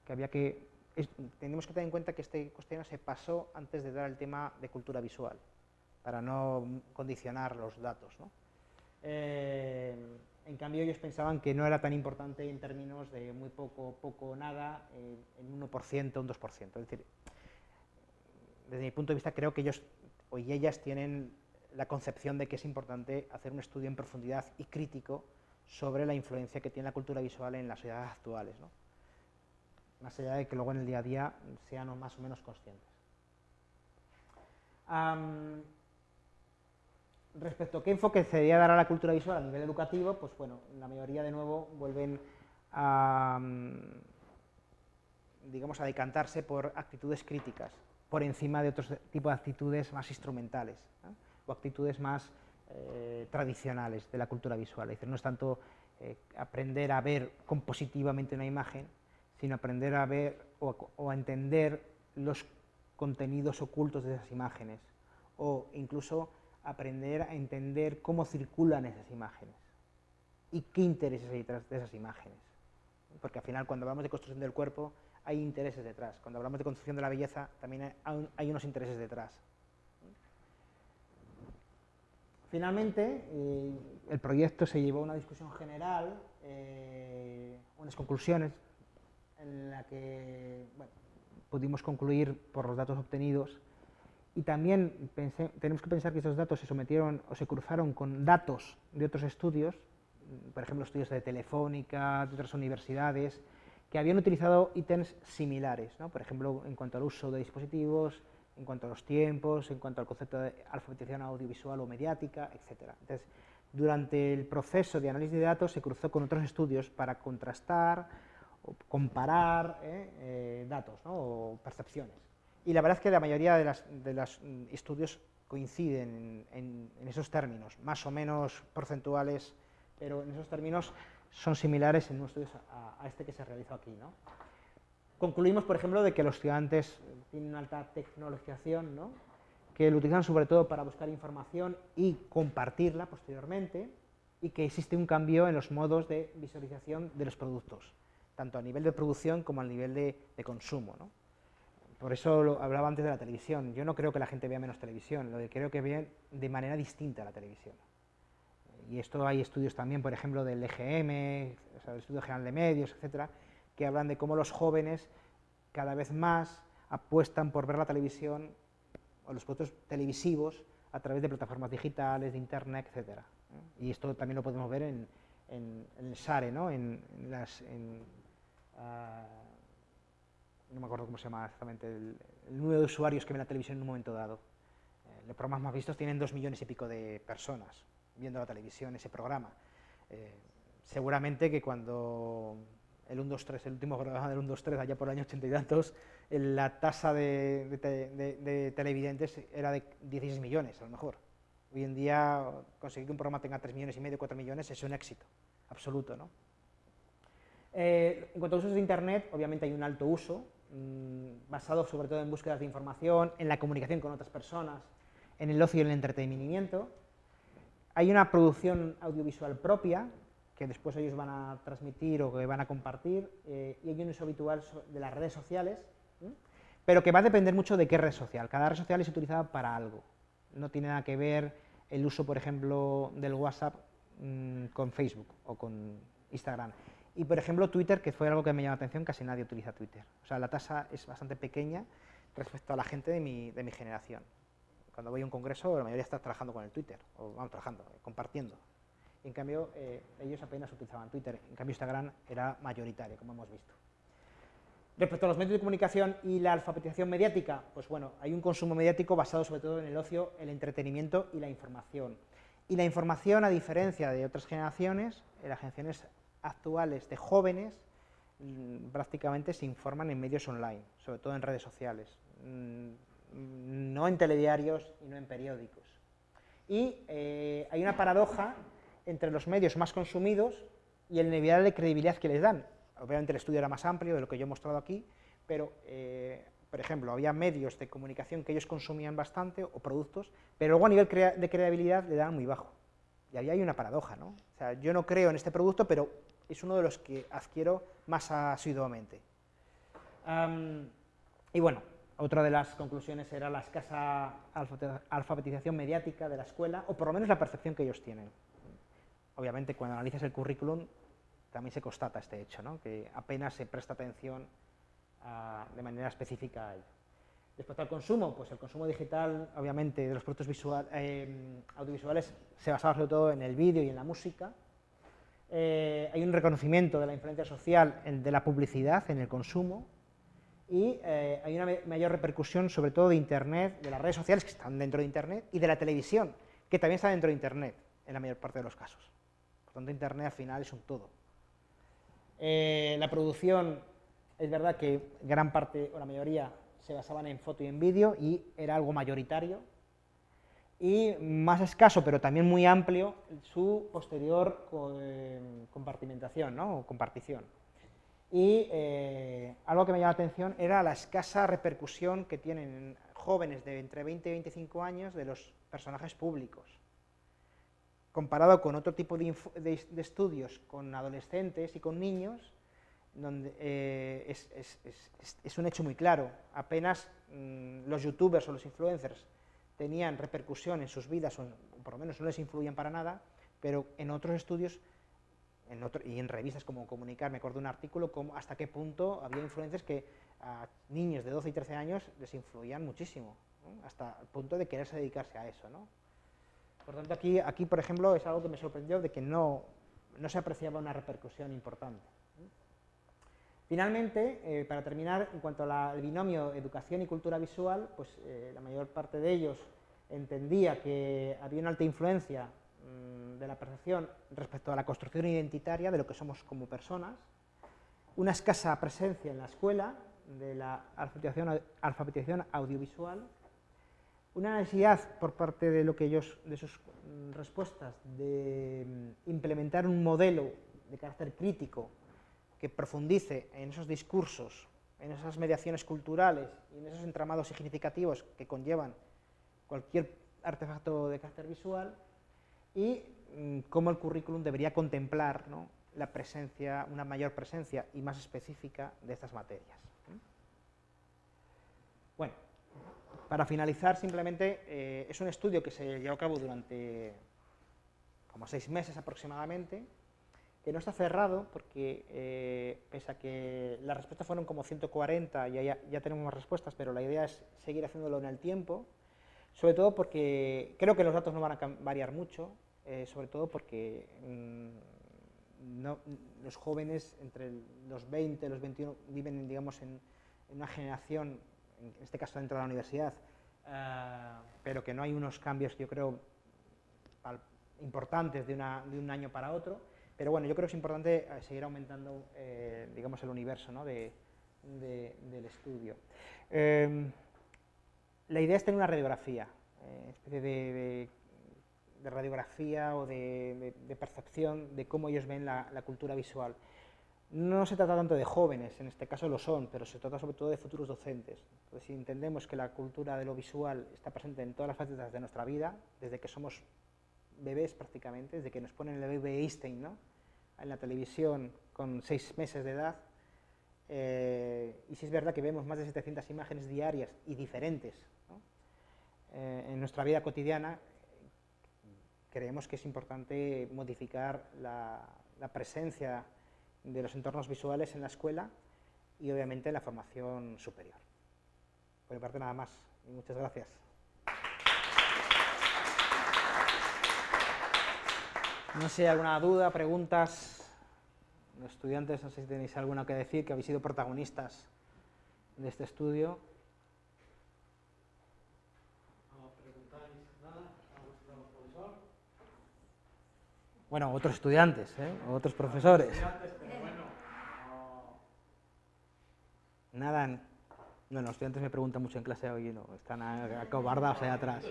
Que había que... tenemos que tener en cuenta que este cuestionario se pasó antes de dar el tema de cultura visual, para no condicionar los datos, ¿no? En cambio, ellos pensaban que no era tan importante en términos de muy poco, poco o nada, en un 1%, un 2%. Es decir, desde mi punto de vista, creo que ellos y ellas tienen la concepción de que es importante hacer un estudio en profundidad y crítico sobre la influencia que tiene la cultura visual en las sociedades actuales, ¿no? Más allá de que luego en el día a día sean más o menos conscientes. Respecto a qué enfoque se debería dar a la cultura visual a nivel educativo, pues bueno, la mayoría de nuevo vuelven a, digamos, a decantarse por actitudes críticas, por encima de otros tipos de actitudes más instrumentales, ¿eh? O actitudes más tradicionales de la cultura visual. Es decir, no es tanto aprender a ver compositivamente una imagen, sino aprender a ver o a entender los contenidos ocultos de esas imágenes, o incluso aprender a entender cómo circulan esas imágenes y qué intereses hay detrás de esas imágenes. Porque al final, cuando hablamos de construcción del cuerpo, hay intereses detrás. Cuando hablamos de construcción de la belleza, también hay unos intereses detrás. Finalmente, el proyecto se llevó a una discusión general, unas conclusiones, en la que bueno, pudimos concluir por los datos obtenidos. Y también tenemos que pensar que esos datos se sometieron o se cruzaron con datos de otros estudios, por ejemplo, estudios de Telefónica, de otras universidades, que habían utilizado ítems similares, ¿no? Por ejemplo, en cuanto al uso de dispositivos, en cuanto a los tiempos, en cuanto al concepto de alfabetización audiovisual o mediática, etc. Entonces, durante el proceso de análisis de datos se cruzó con otros estudios para contrastar o comparar datos, ¿no? O percepciones. Y la verdad es que la mayoría de los estudios coinciden en esos términos, más o menos porcentuales, pero en esos términos son similares en unos estudios a este que se realizó aquí, ¿no? Concluimos, por ejemplo, de que los estudiantes tienen una alta tecnologización, ¿no? Que lo utilizan sobre todo para buscar información y compartirla posteriormente, y que existe un cambio en los modos de visualización de los productos, tanto a nivel de producción como a nivel de consumo, ¿no? Por eso hablaba antes de la televisión. Yo no creo que la gente vea menos televisión, lo que creo que vean de manera distinta la televisión. Y esto hay estudios también, por ejemplo, del EGM, o sea, el Estudio General de Medios, etcétera, que hablan de cómo los jóvenes cada vez más apuestan por ver la televisión o los productos televisivos a través de plataformas digitales, de internet, etcétera. Y esto también lo podemos ver en el SARE, ¿no? No me acuerdo cómo se llama exactamente, el número de usuarios que ven la televisión en un momento dado. Los programas más vistos tienen 2 millones y pico de personas viendo la televisión, ese programa. Seguramente que cuando el 1, 2, 3, el último programa del 1, 2, 3, allá por el año 80 y tantos, la tasa de televidentes era de 16 millones, a lo mejor. Hoy en día, conseguir que un programa tenga 3 millones y medio, 4 millones, es un éxito absoluto, ¿no? En cuanto a usos de Internet, obviamente hay un alto uso, basado sobre todo en búsquedas de información, en la comunicación con otras personas, en el ocio y el entretenimiento. Hay una producción audiovisual propia, que después ellos van a transmitir o que van a compartir, y hay un uso habitual de las redes sociales, pero que va a depender mucho de qué red social. Cada red social es utilizada para algo. No tiene nada que ver el uso, por ejemplo, del WhatsApp con Facebook o con Instagram. Y, por ejemplo, Twitter, que fue algo que me llamó la atención, casi nadie utiliza Twitter. O sea, la tasa es bastante pequeña respecto a la gente de mi generación. Cuando voy a un congreso, la mayoría está trabajando con el Twitter, o vamos, trabajando, compartiendo. En cambio, ellos apenas utilizaban Twitter. En cambio, Instagram era mayoritario, como hemos visto. Respecto a los medios de comunicación y la alfabetización mediática, pues bueno, hay un consumo mediático basado sobre todo en el ocio, el entretenimiento y la información. Y la información, a diferencia de otras generaciones, las generaciones actuales de jóvenes prácticamente se informan en medios online, sobre todo en redes sociales, no en telediarios y no en periódicos. Y hay una paradoja entre los medios más consumidos y el nivel de credibilidad que les dan. Obviamente el estudio era más amplio de lo que yo he mostrado aquí, pero, por ejemplo, había medios de comunicación que ellos consumían bastante, o productos, pero luego a nivel de credibilidad le daban muy bajo. Y ahí hay una paradoja, ¿no? O sea, yo no creo en este producto, pero es uno de los que adquiero más asiduamente. Y bueno, otra de las conclusiones era la escasa alfabetización mediática de la escuela, o por lo menos la percepción que ellos tienen. obviamente cuando analizas el currículum también se constata este hecho, ¿no? Que apenas se presta atención de manera específica a ello. Respecto al consumo, pues el consumo digital, obviamente, de los productos audiovisuales se basaba sobre todo en el vídeo y en la música. Hay un reconocimiento de la influencia social de la publicidad en el consumo y hay una mayor repercusión sobre todo de Internet, de las redes sociales que están dentro de Internet y de la televisión, que también está dentro de Internet en la mayor parte de los casos. Por tanto, Internet al final es un todo. La producción, es verdad que gran parte o la mayoría se basaban en foto y en vídeo y era algo mayoritario, y más escaso, pero también muy amplio, su posterior compartimentación, ¿no? O compartición. Y algo que me llama la atención era la escasa repercusión que tienen jóvenes de entre 20 y 25 años de los personajes públicos, comparado con otro tipo de estudios con adolescentes y con niños, donde es un hecho muy claro. Apenas los youtubers o los influencers tenían repercusión en sus vidas, o por lo menos no les influían para nada, pero en otros estudios y en revistas como Comunicar, me acuerdo de un artículo, hasta qué punto había influencers que a niños de 12 y 13 años les influían muchísimo, ¿no? Hasta el punto de quererse dedicarse a eso, ¿no? Por tanto, aquí, por ejemplo, es algo que me sorprendió de que no se apreciaba una repercusión importante. Finalmente, para terminar, en cuanto al binomio educación y cultura visual, pues la mayor parte de ellos entendía que había una alta influencia de la percepción respecto a la construcción identitaria de lo que somos como personas, una escasa presencia en la escuela de la alfabetización audiovisual, una necesidad por parte de sus respuestas de implementar un modelo de carácter crítico que profundice en esos discursos, en esas mediaciones culturales y en esos entramados significativos que conllevan cualquier artefacto de carácter visual, y cómo el currículum debería contemplar, ¿no?, la presencia, una mayor presencia y más específica de estas materias. Bueno, para finalizar, simplemente, es un estudio que se llevó a cabo durante como 6 meses aproximadamente, que no está cerrado porque, pese a que las respuestas fueron como 140, ya tenemos más respuestas, pero la idea es seguir haciéndolo en el tiempo, sobre todo porque creo que los datos no van a variar mucho, sobre todo porque los jóvenes entre los 20 y los 21 viven, digamos, en una generación, en este caso dentro de la universidad, pero que no hay unos cambios, yo creo, importantes de un año para otro. Pero bueno, yo creo que es importante seguir aumentando, digamos, el universo, ¿no?, del estudio. La idea es tener una radiografía, especie de radiografía o de percepción de cómo ellos ven la cultura visual. No se trata tanto de jóvenes, en este caso lo son, pero se trata sobre todo de futuros docentes. Entonces, si entendemos que la cultura de lo visual está presente en todas las facetas de nuestra vida, desde que somos bebés prácticamente, desde que nos ponen el bebé Einstein, ¿no?, en la televisión con 6 meses de edad, y si es verdad que vemos más de 700 imágenes diarias y diferentes, ¿no?, en nuestra vida cotidiana, creemos que es importante modificar la presencia de los entornos visuales en la escuela y obviamente en la formación superior. Por mi parte nada más, y muchas gracias. No sé, alguna duda, preguntas. Los estudiantes, no sé si tenéis alguna que decir, que habéis sido protagonistas de este estudio. ¿No preguntáis nada a vuestro profesor? Bueno, otros estudiantes, o otros profesores. Estudiantes, pero bueno, no. Nada. No, los estudiantes me preguntan mucho en clase hoy, no, están acobardados ahí atrás.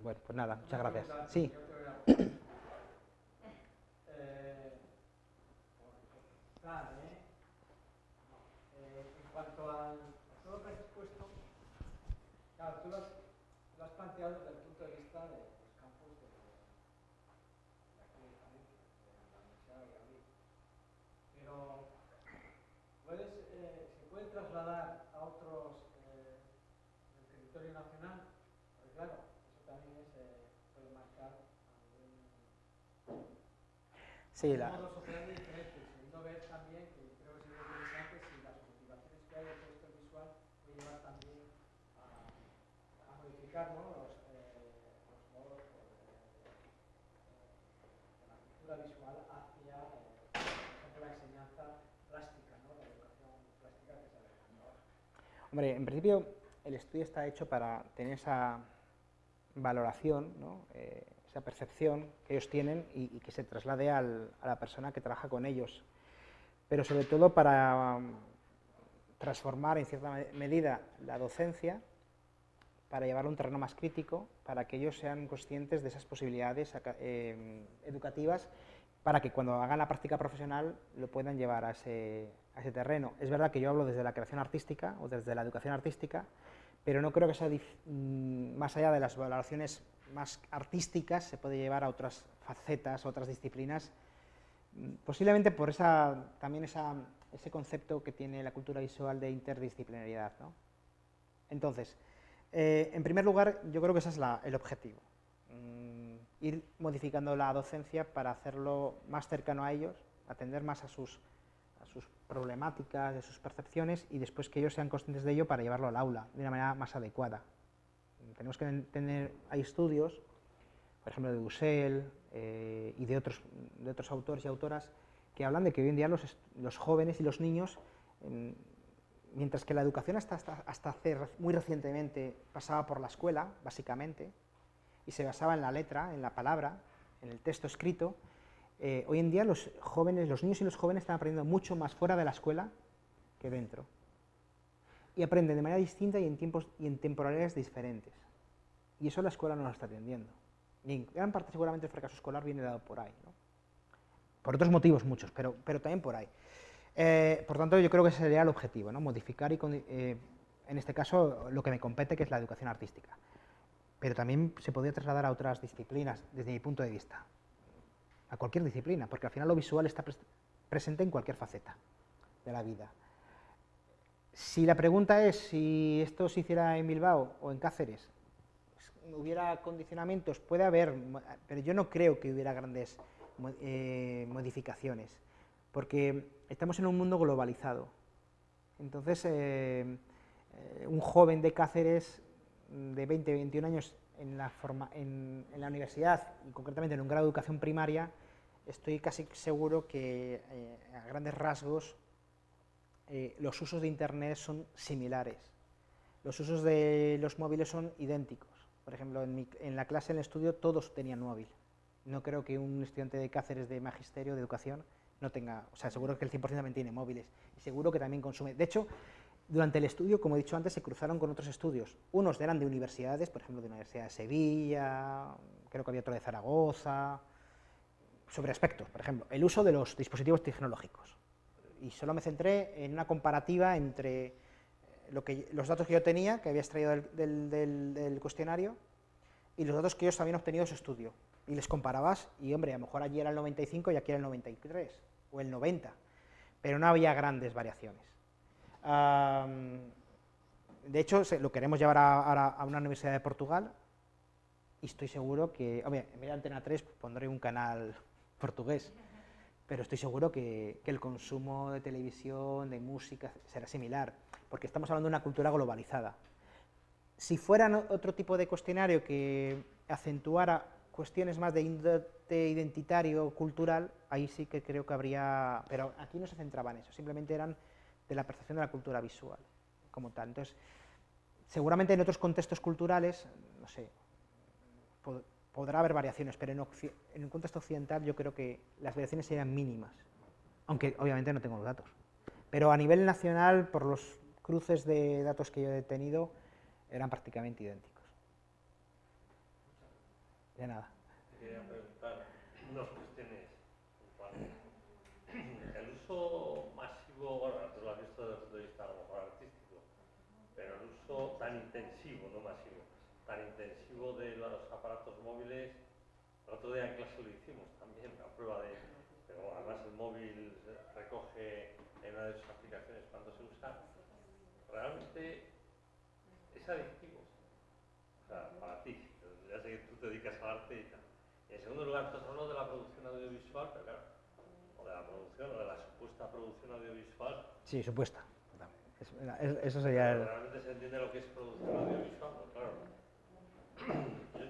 Bueno, pues nada, muchas gracias. Sí. En cuanto a todo lo que has expuesto, claro, tú lo has planteado desde el punto de vista de los campus de aquí de Valencia, de la Universidad de Valladolid. Pero se puede trasladar a otros del territorio nacional, porque claro, eso también es Sí, un modo operandi diferente. Segundo, ver también, que creo que sería interesante, si las motivaciones que hay de esto visual puede llevar también a modificar, ¿no?, los modos de la cultura visual hacia, por ejemplo, la enseñanza plástica, ¿no?, la educación plástica que se ha dejado ahora. hombre, en principio el estudio está hecho para tener esa valoración, ¿no?, esa percepción que ellos tienen y que se traslade a la persona que trabaja con ellos, pero sobre todo para transformar en cierta medida la docencia, para llevarlo a un terreno más crítico, para que ellos sean conscientes de esas posibilidades educativas, para que cuando hagan la práctica profesional lo puedan llevar a ese terreno. Es verdad que yo hablo desde la creación artística o desde la educación artística, pero no creo que sea más allá de las valoraciones más artísticas, se puede llevar a otras facetas, otras disciplinas, posiblemente por también ese concepto que tiene la cultura visual de interdisciplinariedad, ¿no? Entonces, en primer lugar, yo creo que ese es el objetivo, ir modificando la docencia para hacerlo más cercano a ellos, atender más a sus problemáticas, a sus percepciones, y después que ellos sean conscientes de ello para llevarlo al aula de una manera más adecuada. Tenemos que hay estudios, por ejemplo de Dussel y de otros autores y autoras, que hablan de que hoy en día los jóvenes y los niños, mientras que la educación hasta hace muy recientemente pasaba por la escuela, básicamente, y se basaba en la letra, en la palabra, en el texto escrito, hoy en día los niños y los jóvenes están aprendiendo mucho más fuera de la escuela que dentro. Y aprenden de manera distinta y en temporalidades diferentes. Y eso la escuela no lo está atendiendo. Y en gran parte seguramente el fracaso escolar viene dado por ahí, ¿no? Por otros motivos muchos, pero también por ahí. Por tanto, yo creo que ese sería el objetivo, ¿no? Modificar en este caso lo que me compete, que es la educación artística. Pero también se podría trasladar a otras disciplinas, desde mi punto de vista. A cualquier disciplina, porque al final lo visual está presente en cualquier faceta de la vida. Si la pregunta es si esto se hiciera en Bilbao o en Cáceres, hubiera condicionamientos, puede haber, pero yo no creo que hubiera grandes modificaciones, porque estamos en un mundo globalizado. Entonces, un joven de Cáceres de 20, 21 años en la universidad, y concretamente en un grado de educación primaria, estoy casi seguro que a grandes rasgos los usos de Internet son similares, los usos de los móviles son idénticos. Por ejemplo, en la clase, en el estudio, todos tenían móvil. No creo que un estudiante de Cáceres de magisterio, de educación, no tenga, o sea, seguro que el 100% también tiene móviles, y seguro que también consume. De hecho, durante el estudio, como he dicho antes, se cruzaron con otros estudios. Unos eran de universidades, por ejemplo, de la Universidad de Sevilla, creo que había otro de Zaragoza, sobre aspectos, por ejemplo, el uso de los dispositivos tecnológicos. Y solo me centré en una comparativa entre los datos que yo tenía, que había extraído del cuestionario, y los datos que ellos habían obtenido de su estudio. Y les comparabas, y hombre, a lo mejor allí era el 95 y aquí era el 93, o el 90, pero no había grandes variaciones. De hecho, lo queremos llevar ahora a una universidad de Portugal, y estoy seguro que, hombre, en vez de Antena 3 pondré un canal portugués, pero estoy seguro que el consumo de televisión, de música, será similar, porque estamos hablando de una cultura globalizada. Si fuera otro tipo de cuestionario que acentuara cuestiones más de identitario, cultural, ahí sí que creo que habría, pero aquí no se centraba en eso, simplemente eran de la percepción de la cultura visual, como tal. Entonces, seguramente en otros contextos culturales, no sé, podrá haber variaciones, pero en un contexto occidental yo creo que las variaciones serían mínimas, aunque obviamente no tengo los datos. Pero a nivel nacional, por los cruces de datos que yo he tenido, eran prácticamente idénticos. De nada. Quería preguntar unas cuestiones puntuales. El uso masivo, bueno, tú lo has visto desde el punto de vista a lo mejor artístico, pero el uso tan intensivo, no masivo, tan intensivo de los aparatos móviles, el otro día en clase lo hicimos también, la prueba de, pero además el móvil recoge en una de sus aplicaciones cuando se usa, realmente es adictivo, o sea, para ti, ya sé que tú te dedicas al arte y tal. Y en segundo lugar, tú has hablado de la producción audiovisual, pero claro, producción o de la supuesta producción audiovisual. Sí, supuesta. Eso sería el... Realmente se entiende lo que es producción audiovisual, pues claro.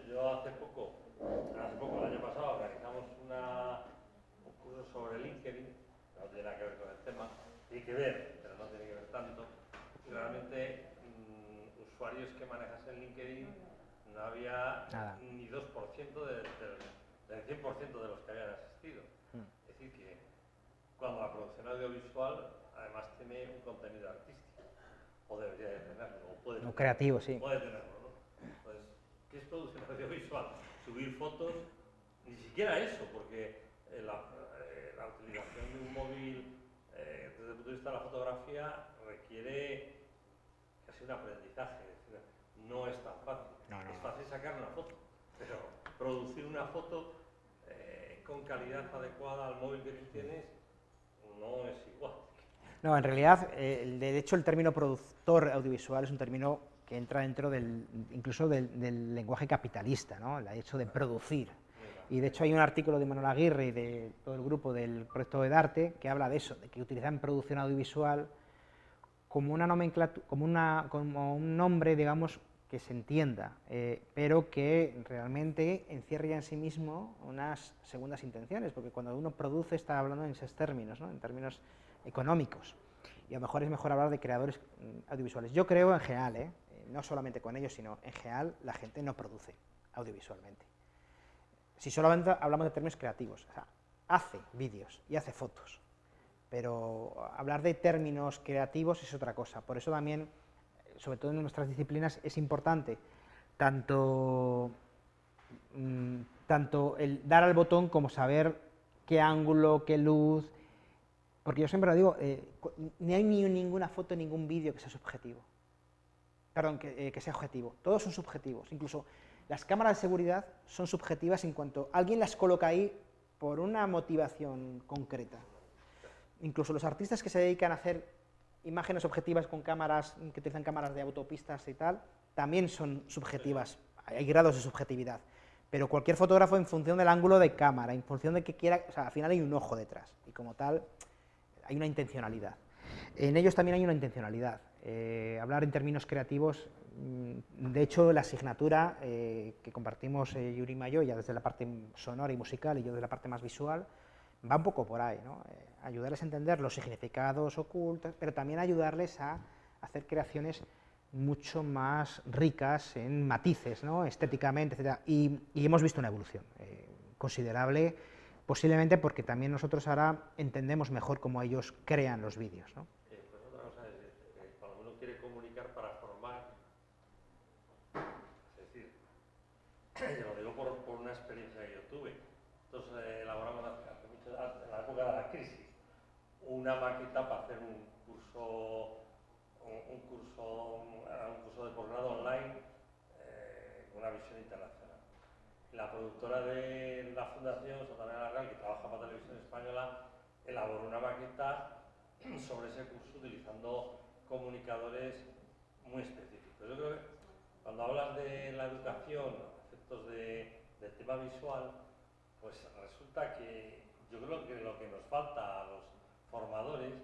Yo hace poco, el año pasado, organizamos un curso sobre LinkedIn, no tiene nada que ver con el tema, tiene que ver, pero no tiene que ver tanto. Y realmente, usuarios que manejas en LinkedIn, no había Nada. ni 2% del 100% de los que habían asistido. Es decir, que cuando la producción audiovisual además tiene un contenido artístico, o debería de tenerlo, o puede tenerlo. creativo, sí. Puede tenerlo, ¿no? Entonces, ¿qué es producción audiovisual? Subir fotos, ni siquiera eso, porque la utilización de un móvil desde el punto de vista de la fotografía requiere casi un aprendizaje, es decir, no es tan fácil. No. Es fácil sacar una foto, pero producir una foto con calidad adecuada al móvil que tú tienes no es igual. No, en realidad, de hecho, el término productor audiovisual es un término que entra dentro incluso del lenguaje capitalista, ¿no? El hecho de producir. Y de hecho hay un artículo de Manuel Aguirre y de todo el grupo del proyecto Edarte que habla de eso, de que utilizan producción audiovisual como una nomenclatura, como un nombre, digamos, que se entienda, pero que realmente encierra ya en sí mismo unas segundas intenciones, porque cuando uno produce está hablando en esos términos, ¿no? En términos económicos, y a lo mejor es mejor hablar de creadores audiovisuales. Yo creo en general, no solamente con ellos, sino en general la gente no produce audiovisualmente. Si solamente hablamos de términos creativos, o sea, hace vídeos y hace fotos, pero hablar de términos creativos es otra cosa. Por eso también, sobre todo en nuestras disciplinas, es importante tanto el dar al botón como saber qué ángulo, qué luz, porque yo siempre lo digo, ni hay ninguna foto, ningún vídeo que sea subjetivo. Perdón, que sea objetivo. Todos son subjetivos. Incluso las cámaras de seguridad son subjetivas en cuanto alguien las coloca ahí por una motivación concreta. Incluso los artistas que se dedican a hacer imágenes objetivas con cámaras, que utilizan cámaras de autopistas y tal, también son subjetivas. Hay grados de subjetividad. Pero cualquier fotógrafo, en función del ángulo de cámara, en función de que quiera, o sea, al final hay un ojo detrás. Y como tal, hay una intencionalidad. En ellos también hay una intencionalidad. Hablar en términos creativos, de hecho, la asignatura que compartimos Yuri y yo, ya desde la parte sonora y musical y yo desde la parte más visual, va un poco por ahí, ¿no? Ayudarles a entender los significados ocultos, pero también ayudarles a hacer creaciones mucho más ricas en matices, ¿no? Estéticamente, etc. Y hemos visto una evolución considerable, posiblemente porque también nosotros ahora entendemos mejor cómo ellos crean los vídeos, ¿no? Pues otra cosa es, cuando uno quiere comunicar para formar, es decir, yo lo digo por una experiencia que yo tuve. Entonces elaboramos hace mucho, en la época de la crisis, una maqueta para hacer un curso de posgrado online con una visión internacional. La productora de la Fundación Santana Largal, que trabaja para Televisión Española, elaboró una maqueta sobre ese curso utilizando comunicadores muy específicos. Yo creo que cuando hablas de la educación, efectos del tema visual, pues resulta que yo creo que lo que nos falta a los formadores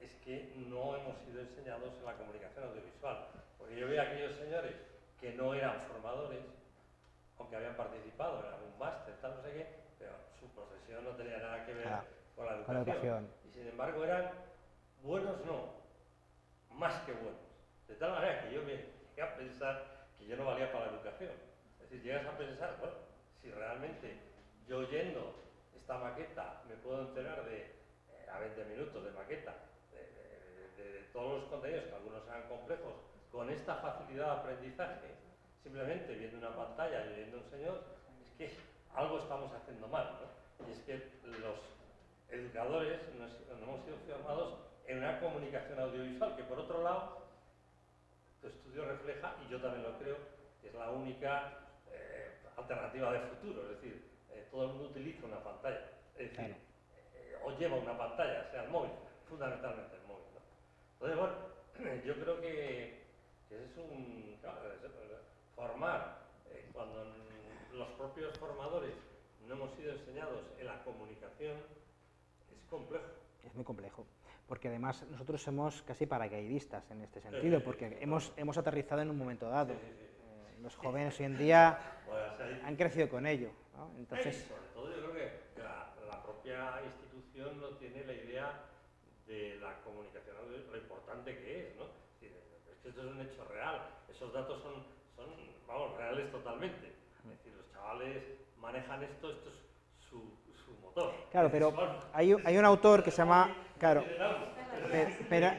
es que no hemos sido enseñados en la comunicación audiovisual. Porque yo veo a aquellos señores que no eran formadores, aunque habían participado en algún máster, tal, no sé qué, pero su profesión no tenía nada que ver con la educación. Y sin embargo eran buenos, no, más que buenos. De tal manera que yo me llegué a pensar que yo no valía para la educación. Es decir, llegas a pensar, bueno, si realmente yo oyendo esta maqueta me puedo enterar a 20 minutos de maqueta, de todos los contenidos, que algunos sean complejos, con esta facilidad de aprendizaje, simplemente viendo una pantalla y viendo un señor, es que algo estamos haciendo mal, ¿no? Y es que los educadores no hemos sido formados en una comunicación audiovisual, que por otro lado, tu estudio refleja, y yo también lo creo, que es la única alternativa de futuro, es decir, todo el mundo utiliza una pantalla, es decir, o lleva una pantalla, sea el móvil, fundamentalmente el móvil, ¿no? Entonces, bueno, yo creo que ese es un... Claro, formar, cuando los propios formadores no hemos sido enseñados en la comunicación, es complejo. Es muy complejo, porque además nosotros somos casi paracaidistas en este sentido, porque hemos aterrizado en un momento dado. Los jóvenes hoy en día han crecido con ello, ¿no? Entonces, sobre todo yo creo que la propia institución no tiene la idea de la comunicación, lo importante que es, ¿no? Es que esto es un hecho real, esos datos son vamos, reales totalmente. Es decir, los chavales manejan esto es su motor. Claro, pero hay un autor que se llama, claro, pero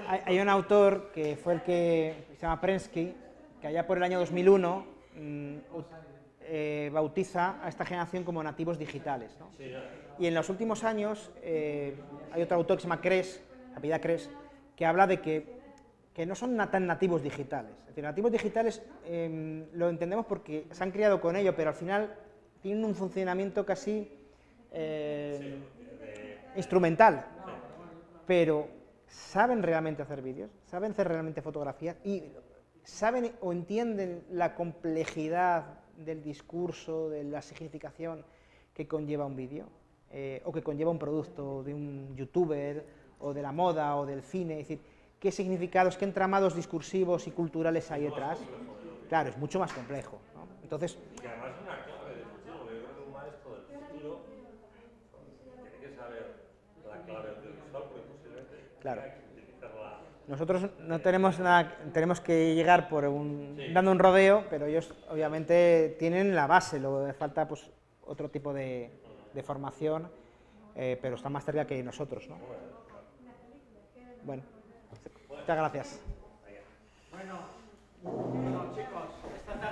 hay un autor que fue el que se llama Prensky, que allá por el año 2001 bautiza a esta generación como nativos digitales, ¿no? Y en los últimos años hay otro autor que se llama Kress, apellida Kress, que habla de que no son tan nativos digitales. Es decir, nativos digitales lo entendemos porque se han criado con ello, pero al final tienen un funcionamiento casi instrumental, pero saben realmente hacer vídeos, saben hacer realmente fotografías y saben o entienden la complejidad del discurso, de la significación que conlleva un vídeo o que conlleva un producto de un youtuber o de la moda o del cine, es decir, qué significados, qué entramados discursivos y culturales hay detrás. Claro, es mucho más complejo, ¿no? Entonces, Y que además es una clave del futuro, porque yo creo que un maestro del futuro tiene que saber la clave audiovisual, porque posiblemente claro, tenga que utilizarla. nosotros no tenemos nada, tenemos que llegar por dando un rodeo, pero ellos obviamente tienen la base, luego falta pues otro tipo de formación, pero están más cerca que nosotros, ¿no? Bueno, muchas gracias. Bueno, chicos.